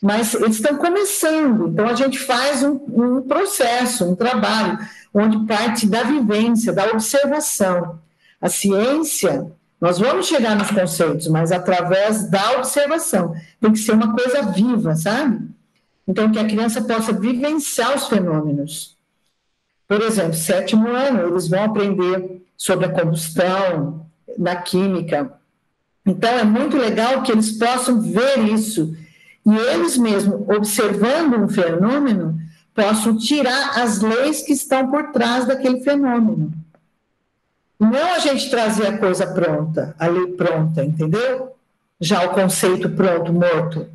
Mas eles estão começando, então a gente faz um processo, um trabalho, onde parte da vivência, da observação. A ciência, nós vamos chegar nos conceitos, mas através da observação. Tem que ser uma coisa viva, sabe? Então, que a criança possa vivenciar os fenômenos. Por exemplo, 7º ano, eles vão aprender sobre a combustão, na química. Então, é muito legal que eles possam ver isso. E eles mesmos, observando um fenômeno, possam tirar as leis que estão por trás daquele fenômeno. Não a gente trazer a coisa pronta, a lei pronta, entendeu? Já o conceito pronto, morto.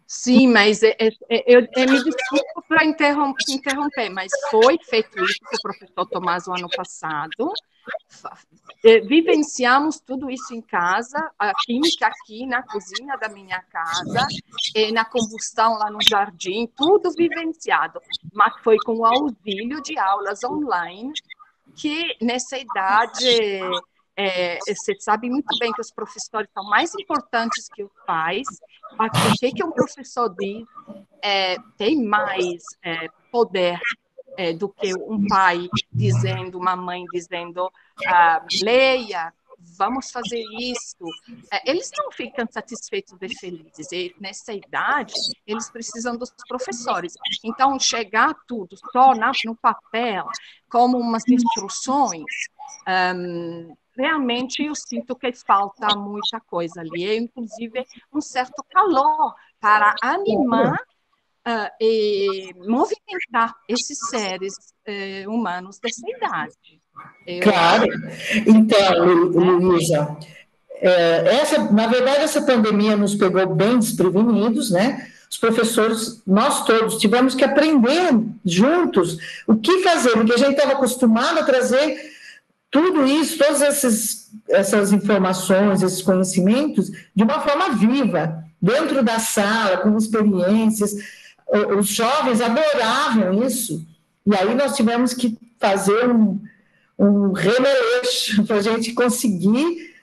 Sim, mas eu me desculpo para interromper, mas foi feito isso com o professor Tomás o ano passado. Vivenciamos tudo isso em casa, a química aqui na cozinha da minha casa, na combustão lá no jardim, tudo vivenciado, mas foi com o auxílio de aulas online, que nessa idade, você sabe muito bem que os professores são mais importantes que os pais, mas o que um professor diz tem mais poder do que um pai dizendo, uma mãe dizendo, leia, vamos fazer isso. Eles não ficam satisfeitos e felizes. E nessa idade, eles precisam dos professores. Então, chegar tudo só no papel, como umas instruções, realmente eu sinto que falta muita coisa ali. Inclusive, um certo calor para animar e movimentar esses seres humanos dessa idade. Claro. Então, Luísa, na verdade, essa pandemia nos pegou bem desprevenidos, né? Os professores, nós todos, tivemos que aprender juntos o que fazer, porque a gente estava acostumado a trazer tudo isso, todas essas informações, esses conhecimentos, de uma forma viva, dentro da sala, com experiências. Os jovens adoravam isso, e aí nós tivemos que fazer um remeleixo para a gente conseguir,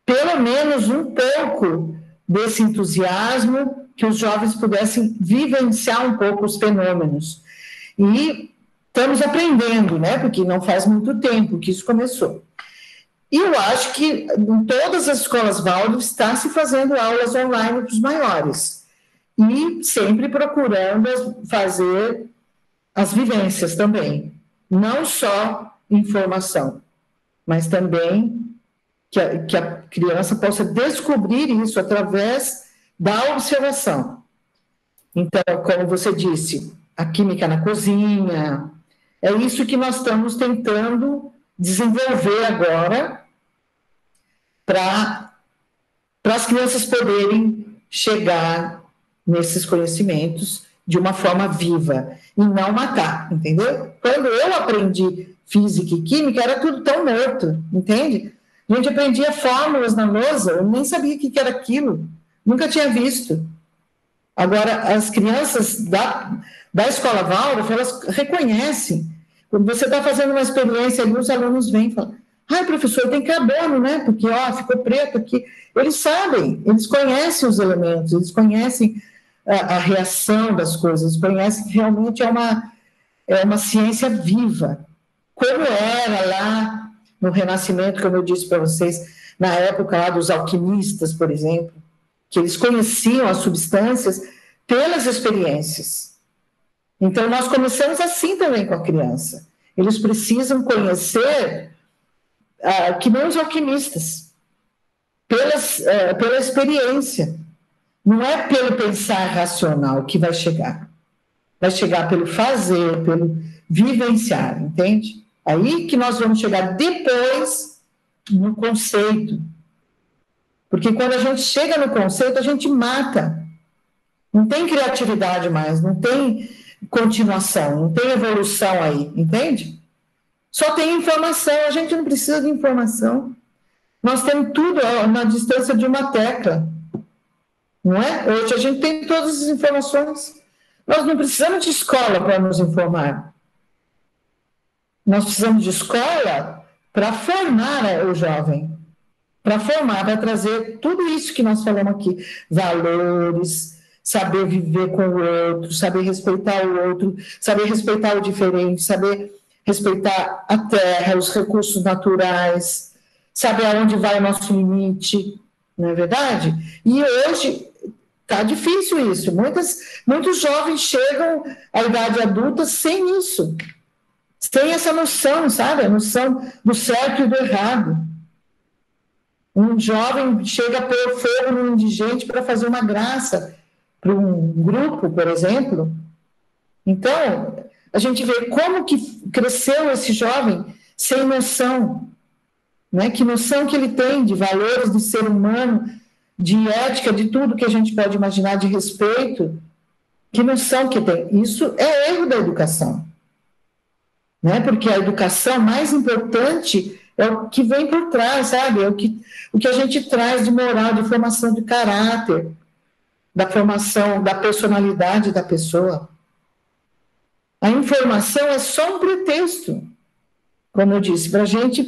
pelo menos um pouco desse entusiasmo, que os jovens pudessem vivenciar um pouco os fenômenos. E estamos aprendendo, né? Porque não faz muito tempo que isso começou. E eu acho que em todas as escolas Waldorf está se fazendo aulas online para os maiores. E sempre procurando fazer as vivências também. Não só informação, mas também que a criança possa descobrir isso através da observação. Então, como você disse, a química na cozinha, é isso que nós estamos tentando desenvolver agora para para as crianças poderem chegar nesses conhecimentos de uma forma viva e não matar, entendeu? Quando eu aprendi física e química, era tudo tão morto, entende? A gente aprendia fórmulas na lousa, eu nem sabia o que era aquilo, nunca tinha visto. Agora, as crianças da Escola Waldorf, elas reconhecem. Quando você está fazendo uma experiência ali, os alunos vêm e falam, ai, professor, tem carbono, né? Porque, ó, ficou preto aqui. Eles sabem, eles conhecem os elementos, eles conhecem a reação das coisas, eles conhecem que realmente é uma ciência viva. Como era lá no Renascimento, como eu disse para vocês, na época lá dos alquimistas, por exemplo, que eles conheciam as substâncias pelas experiências. Então, nós começamos assim também com a criança. Eles precisam conhecer, que nem os alquimistas, pela experiência. Não é pelo pensar racional que vai chegar. Vai chegar pelo fazer, pelo vivenciar, entende? Aí que nós vamos chegar depois no conceito. Porque quando a gente chega no conceito, a gente mata. Não tem criatividade mais, não tem continuação, não tem evolução aí, entende? Só tem informação, a gente não precisa de informação. Nós temos tudo na distância de uma tecla, não é? Hoje a gente tem todas as informações. Nós não precisamos de escola para nos informar. Nós precisamos de escola para formar o jovem, para formar, para trazer tudo isso que nós falamos aqui, valores, saber viver com o outro, saber respeitar o outro, saber respeitar o diferente, saber respeitar a terra, os recursos naturais, saber aonde vai o nosso limite, não é verdade? E hoje está difícil isso. Muitos jovens chegam à idade adulta sem isso, sem essa noção, sabe? A noção do certo e do errado. Um jovem chega a pôr fogo no indigente para fazer uma graça para um grupo, por exemplo. Então, a gente vê como que cresceu esse jovem sem noção, né? Que noção que ele tem de valores de ser humano, de ética, de tudo que a gente pode imaginar, de respeito, que noção que tem. Isso é erro da educação, né? Porque a educação mais importante é o que vem por trás, sabe? É o que a gente traz de moral, de formação de caráter, da formação da personalidade da pessoa. A informação é só um pretexto, como eu disse, para a gente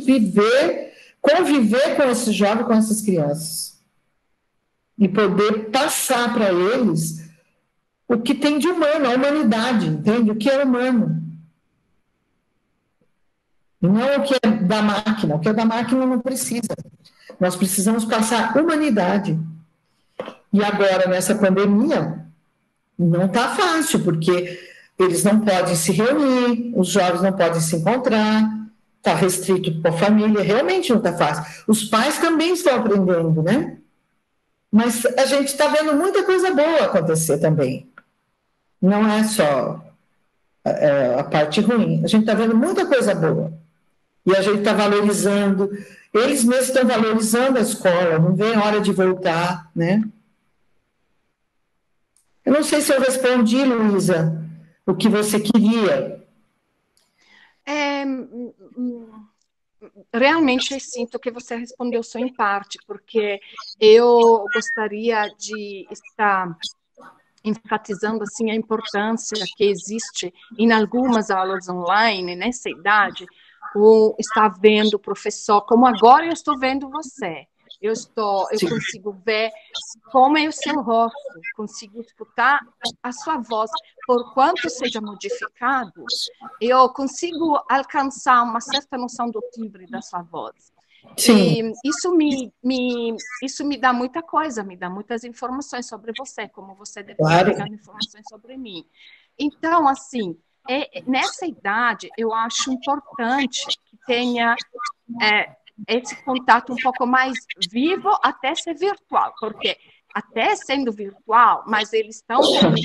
conviver com esse jovem, com essas crianças. E poder passar para eles o que tem de humano, a humanidade, entende? O que é humano. Não o que é da máquina. O que é da máquina não precisa. Nós precisamos passar humanidade. E agora, nessa pandemia, não está fácil, porque eles não podem se reunir, os jovens não podem se encontrar, está restrito para a família, realmente não está fácil. Os pais também estão aprendendo, né? Mas a gente está vendo muita coisa boa acontecer também. Não é só a parte ruim. A gente está vendo muita coisa boa. E a gente está valorizando. Eles mesmos estão valorizando a escola. Não vem a hora de voltar, né? Eu não sei se eu respondi, Luísa, o que você queria. Realmente eu sinto que você respondeu só em parte, porque eu gostaria de estar enfatizando assim a importância que existe em algumas aulas online nessa idade, o estar vendo o professor, como agora eu estou vendo você. Eu consigo ver como é o seu rosto, consigo escutar a sua voz, por quanto seja modificado, eu consigo alcançar uma certa noção do timbre da sua voz. Sim. E isso me dá muita coisa, me dá muitas informações sobre você, como você deve estar pegando informações sobre mim. Então, assim, nessa idade, eu acho importante que tenha esse contato um pouco mais vivo até ser virtual, porque até sendo virtual, mas eles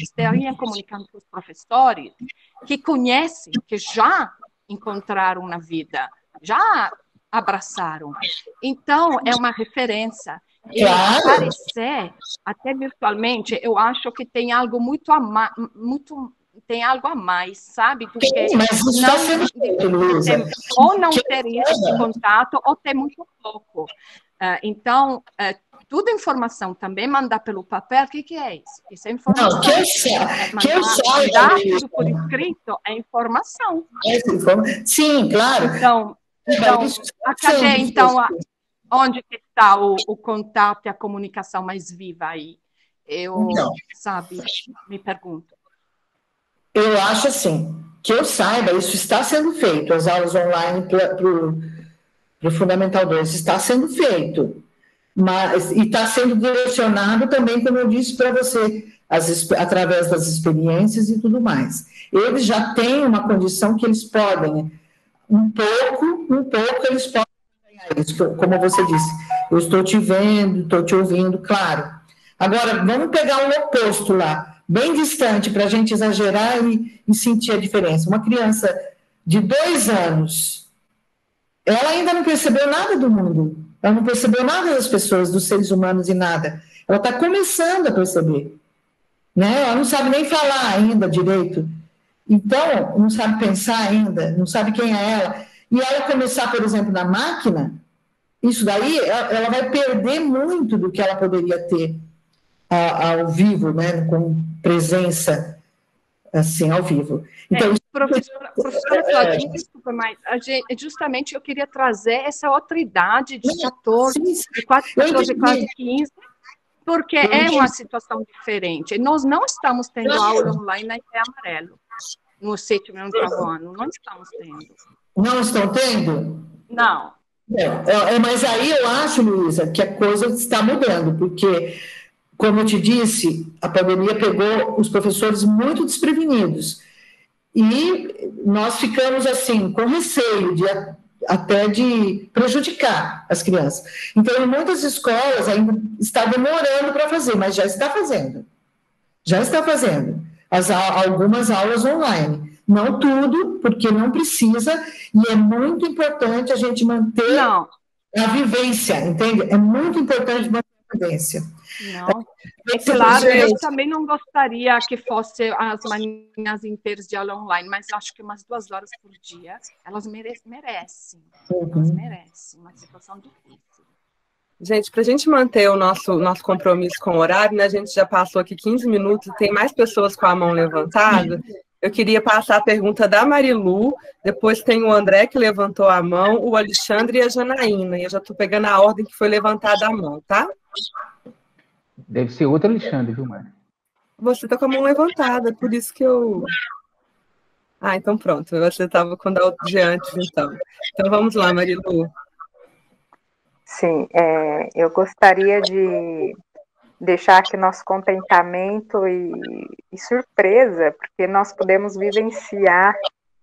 estariam comunicando com os professores que conhecem, que já encontraram na vida, já abraçaram. Então, é uma referência. E aparecer, até virtualmente, eu acho que tem algo tem algo a mais, sabe? Do que ou não ter esse contato, ou ter muito pouco. Então, toda informação também mandar pelo papel, o que é isso? Isso é informação. Não, mandar tudo por escrito é informação. Sim, claro. Então cadê, então, onde está o contato e a comunicação mais viva aí? Sabe, me pergunto. Eu acho assim, que eu saiba, isso está sendo feito, as aulas online para o Fundamental 2, está sendo feito, e está sendo direcionado também, como eu disse para você, através das experiências e tudo mais. Eles já têm uma condição que eles podem, um pouco eles podem ganhar isso, como você disse, eu estou te vendo, estou te ouvindo, claro. Agora, vamos pegar o oposto lá, bem distante, para a gente exagerar e sentir a diferença. Uma criança de 2 anos, ela ainda não percebeu nada do mundo, ela não percebeu nada das pessoas, dos seres humanos e nada. Ela está começando a perceber, né? Ela não sabe nem falar ainda direito, então, não sabe pensar ainda, não sabe quem é ela. E ela começar, por exemplo, na máquina, isso daí, ela vai perder muito do que ela poderia ter ao vivo, né, com presença, assim, ao vivo. Então, professora Claudinha, desculpa, mas justamente eu queria trazer essa outra idade de 14, de 14, quase 15, porque é uma situação diferente. Nós não estamos tendo aula online na Pé Amarelo, no 7º e no 8º ano, não estamos tendo. Não estão tendo? Não. Mas aí eu acho, Luísa, que a coisa está mudando, porque, como eu te disse, a pandemia pegou os professores muito desprevenidos. E nós ficamos, assim, com receio até de prejudicar as crianças. Então, em muitas escolas ainda está demorando para fazer, mas já está fazendo. Já está fazendo algumas aulas online. Não tudo, porque não precisa, e é muito importante a gente manter a vivência, entende? É muito importante manter a vivência. Não, é claro, eu também não gostaria que fosse as manhãs inteiras de aula online, mas acho que umas 2 horas por dia, elas merecem. Elas merecem, uma situação difícil. Gente, para a gente manter o nosso compromisso com o horário, né, a gente já passou aqui 15 minutos, tem mais pessoas com a mão levantada. Eu queria passar a pergunta da Marilu, depois tem o André que levantou a mão, o Alexandre e a Janaína, e eu já estou pegando a ordem que foi levantada a mão, tá? Deve ser outro Alexandre, viu, Mari? Você está com a mão levantada, por isso que eu... então pronto, você estava com a de antes, então. Então vamos lá, Marilu. Sim, eu gostaria de deixar aqui nosso contentamento e surpresa, porque nós podemos vivenciar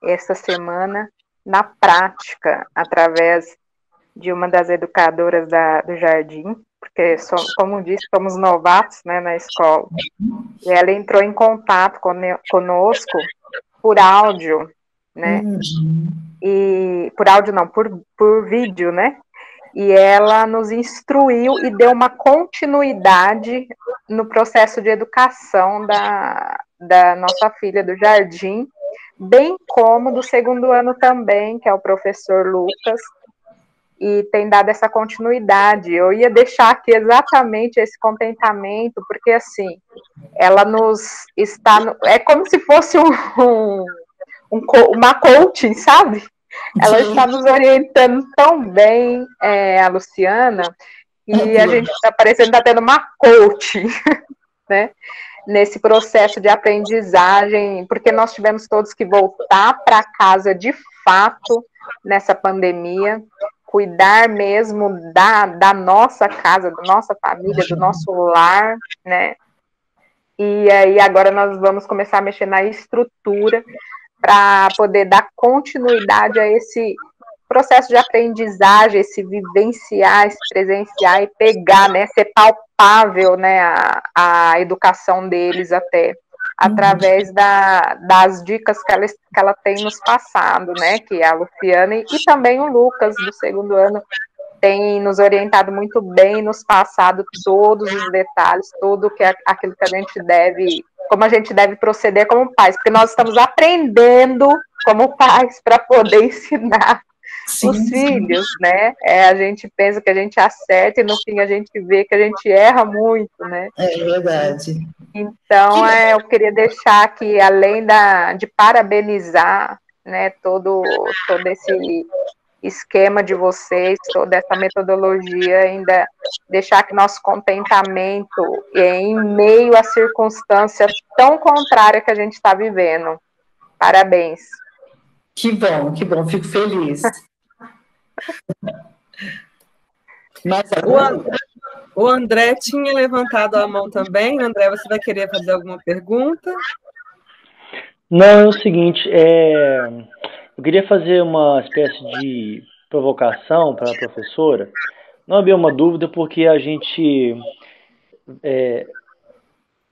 essa semana na prática, através de uma das educadoras do Jardim, porque, como disse, somos novatos, né, na escola, e ela entrou em contato conosco por áudio, né, e por áudio não, por vídeo, né, e ela nos instruiu e deu uma continuidade no processo de educação da nossa filha do Jardim, bem como do 2º ano também, que é o professor Lucas, e tem dado essa continuidade. Eu ia deixar aqui exatamente esse contentamento, porque, assim, ela nos está... é como se fosse uma coaching, sabe? Ela está nos orientando tão bem, a Luciana, e a gente está parecendo que está tendo uma coaching, né? Nesse processo de aprendizagem, porque nós tivemos todos que voltar para casa de fato nessa pandemia, cuidar mesmo da nossa casa, da nossa família, do nosso lar, né? E aí agora nós vamos começar a mexer na estrutura para poder dar continuidade a esse processo de aprendizagem, esse vivenciar, esse presenciar e pegar, né, ser palpável, né, a educação deles até, através das dicas que ela tem nos passado, né, que é a Luciana e também o Lucas, do 2º ano, tem nos orientado muito bem, nos passado todos os detalhes, tudo que aquilo que a gente deve, como a gente deve proceder como pais, porque nós estamos aprendendo como pais para poder ensinar os filhos, né? A gente pensa que a gente acerta e no fim a gente vê que a gente erra muito, né? É verdade. Então, eu queria deixar aqui, além de parabenizar, né, todo esse esquema de vocês, toda essa metodologia, ainda deixar que nosso contentamento em meio à circunstância tão contrária que a gente está vivendo. Parabéns. Que bom, fico feliz. Mas o André tinha levantado a mão também. André, você vai querer fazer alguma pergunta? Não, é o seguinte, eu queria fazer uma espécie de provocação para a professora. Não havia uma dúvida, porque a gente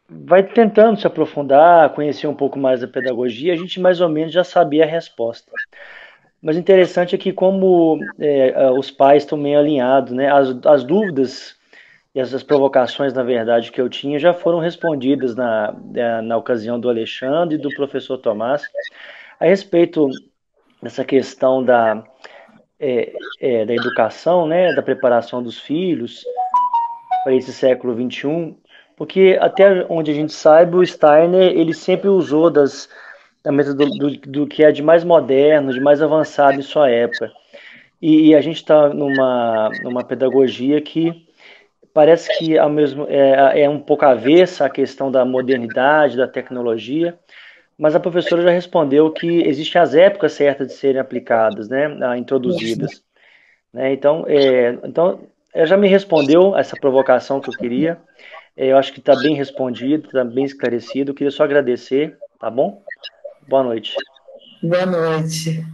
vai tentando se aprofundar, conhecer um pouco mais da pedagogia, a gente mais ou menos já sabia a resposta. Mas interessante é que como os pais estão meio alinhados, né? As dúvidas e essas provocações, na verdade, que eu tinha já foram respondidas na ocasião do Alexandre e do professor Tomás a respeito dessa questão da educação, né? Da preparação dos filhos para esse século XXI, porque até onde a gente sabe, o Steiner ele sempre usou da metodologia do que é de mais moderno, de mais avançado em sua época. E a gente está numa pedagogia que parece que é um pouco avessa à questão da modernidade, da tecnologia, mas a professora já respondeu que existem as épocas certas de serem aplicadas, né, introduzidas. Né, então, ela já me respondeu essa provocação que eu queria. Eu acho que está bem respondido, está bem esclarecido. Eu queria só agradecer, tá bom? Boa noite. Boa noite.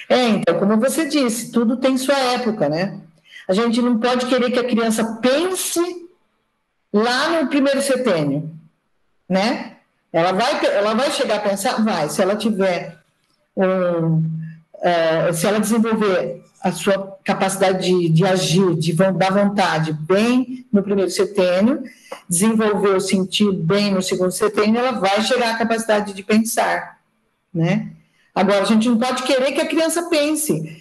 Então, como você disse, tudo tem sua época, né? A gente não pode querer que a criança pense lá no primeiro setênio, né? Ela vai chegar a pensar? Vai, se ela tiver se ela desenvolver a sua capacidade de agir, da vontade bem no primeiro setênio, desenvolver o sentir bem no segundo setênio, ela vai chegar à capacidade de pensar, né? Agora, a gente não pode querer que a criança pense.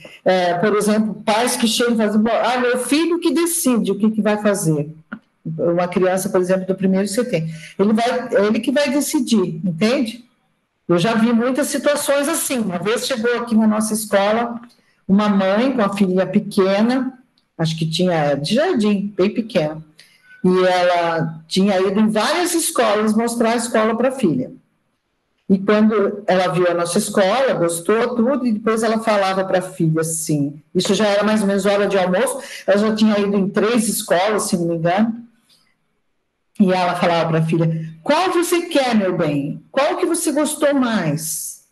Por exemplo, pais que chegam e fazem, meu filho que decide o que vai fazer. Uma criança, por exemplo, do primeiro setênio. Ele que vai decidir, entende? Eu já vi muitas situações assim. Uma vez chegou aqui na nossa escola uma mãe com a filha pequena, acho que tinha de jardim, bem pequena, e ela tinha ido em várias escolas mostrar a escola para a filha. E quando ela viu a nossa escola, gostou tudo, e depois ela falava para a filha assim, isso já era mais ou menos hora de almoço, ela já tinha ido em 3 escolas, se não me engano, e ela falava para a filha, qual você quer, meu bem? Qual que você gostou mais?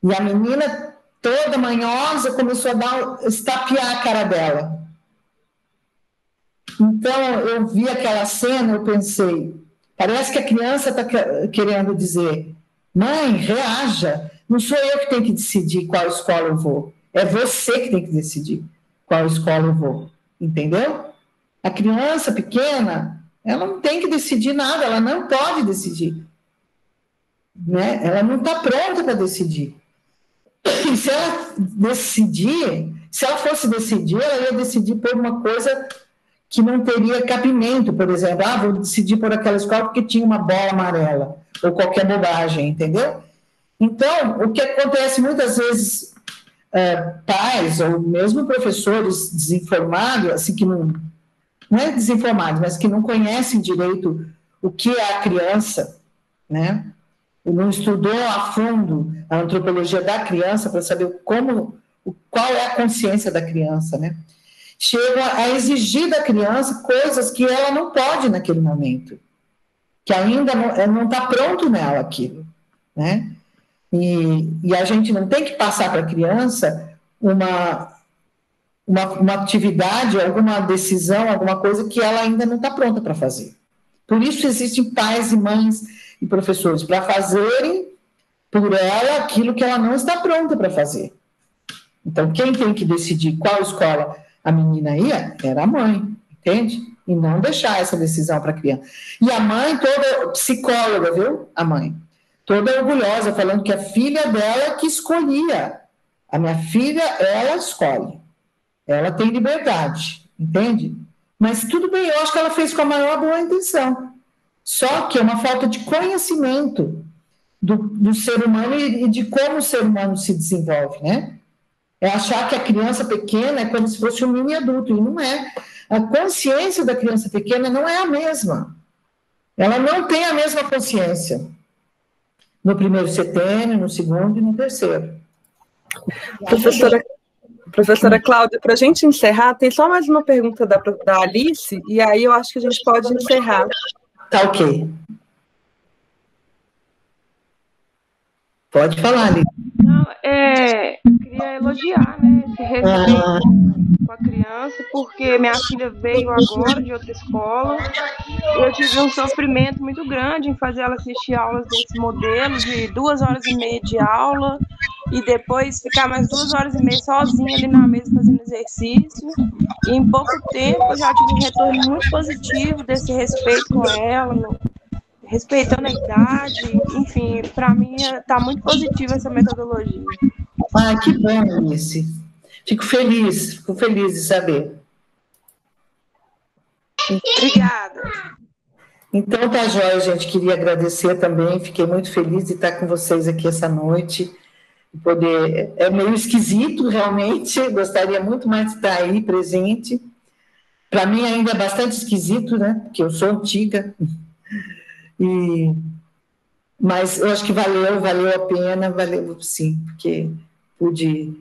E a menina, toda manhosa, começou a estapear a cara dela. Então, eu vi aquela cena, eu pensei, parece que a criança está querendo dizer, mãe, reaja, não sou eu que tenho que decidir qual escola eu vou, é você que tem que decidir qual escola eu vou, entendeu? A criança pequena, ela não tem que decidir nada, ela não pode decidir, né? Ela não está pronta para decidir. E se ela fosse decidir, ela ia decidir por uma coisa que não teria cabimento, por exemplo, vou decidir por aquela escola porque tinha uma bola amarela, ou qualquer bobagem, entendeu? Então, o que acontece muitas vezes, pais, ou mesmo professores desinformados, assim, que não é desinformados, mas que não conhecem direito o que é a criança, né? Não estudou a fundo a antropologia da criança para saber qual é a consciência da criança, né? Chegam a exigir da criança coisas que ela não pode naquele momento, que ainda não está pronto nela aquilo, né? E a gente não tem que passar para a criança uma atividade, alguma decisão, alguma coisa que ela ainda não está pronta para fazer. Por isso existem pais e mães e professores, para fazerem por ela aquilo que ela não está pronta para fazer. Então, quem tem que decidir qual escola A menina ia, era a mãe, entende? E não deixar essa decisão para a criança. E a mãe toda psicóloga, viu? A mãe. Toda orgulhosa, falando que a filha dela que escolhia. A minha filha, ela escolhe. Ela tem liberdade, entende? Mas tudo bem, eu acho que ela fez com a maior boa intenção. Só que é uma falta de conhecimento do ser humano e de como o ser humano se desenvolve, né? É achar que a criança pequena é como se fosse um mini adulto, e não é. A consciência da criança pequena não é a mesma. Ela não tem a mesma consciência no primeiro setênio, no segundo e no terceiro. Professora Cláudia, para a gente encerrar, tem só mais uma pergunta da Alice, e aí eu acho que a gente pode encerrar. Tá ok. Pode falar, Alice. Não, eu queria elogiar, né, esse respeito com a criança, porque minha filha veio agora de outra escola, eu tive um sofrimento muito grande em fazer ela assistir aulas desse modelo, de 2h30 de aula, e depois ficar mais 2h30 sozinha ali na mesa fazendo exercício, e em pouco tempo eu já tive um retorno muito positivo desse respeito com ela, respeitando a idade, enfim, para mim está muito positiva essa metodologia. Ah, que bom, Alice. Fico feliz de saber. Obrigada. Então, tá jóia, gente. Queria agradecer também. Fiquei muito feliz de estar com vocês aqui essa noite. É meio esquisito, realmente. Gostaria muito mais de estar aí presente. Para mim ainda é bastante esquisito, né? Porque eu sou antiga. Mas eu acho que valeu a pena, valeu sim, porque pude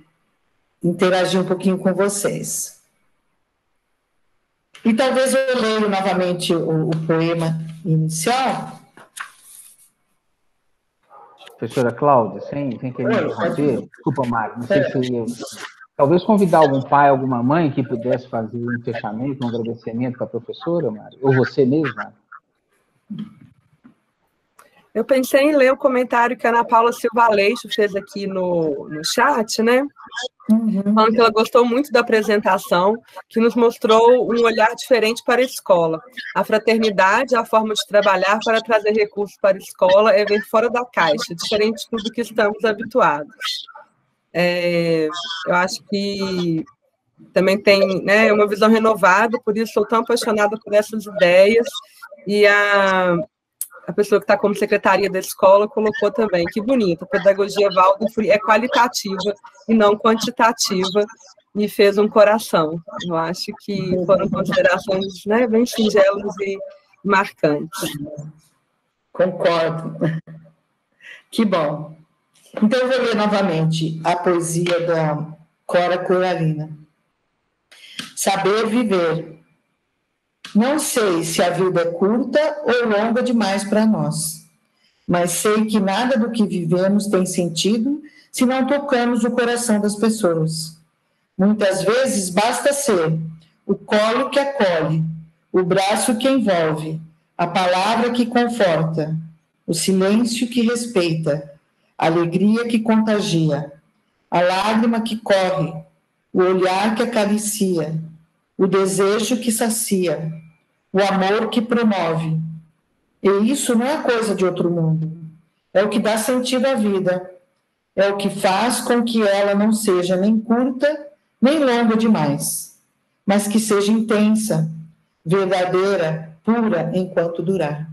interagir um pouquinho com vocês. E talvez eu leia novamente o poema inicial. Professora Cláudia, sem querer interromper, desculpa, Mário, não sei se talvez convidar algum pai, alguma mãe que pudesse fazer um fechamento, um agradecimento para a professora, Mário, ou você mesmo, Mário. Eu pensei em ler o comentário que a Ana Paula Silva Aleixo fez aqui no chat, né? Falando que ela gostou muito da apresentação, que nos mostrou um olhar diferente para a escola. A fraternidade, a forma de trabalhar para trazer recursos para a escola é ver fora da caixa, diferente de tudo que estamos habituados. Eu acho que também tem, né, uma visão renovada, por isso sou tão apaixonada por essas ideias, e a pessoa que está como secretaria da escola colocou também, que bonito, a pedagogia Waldorf é qualitativa e não quantitativa, e fez um coração. Eu acho que foram considerações, né, bem singelas e marcantes. Concordo. Que bom. Então, eu vou ler novamente a poesia da Cora Coralina. Saber viver. Não sei se a vida é curta ou longa demais para nós, mas sei que nada do que vivemos tem sentido se não tocamos o coração das pessoas. Muitas vezes basta ser o colo que acolhe, o braço que envolve, a palavra que conforta, o silêncio que respeita, a alegria que contagia, a lágrima que corre, o olhar que acaricia, o desejo que sacia, o amor que promove. E isso não é coisa de outro mundo. É o que dá sentido à vida. É o que faz com que ela não seja nem curta, nem longa demais, mas que seja intensa, verdadeira, pura enquanto durar.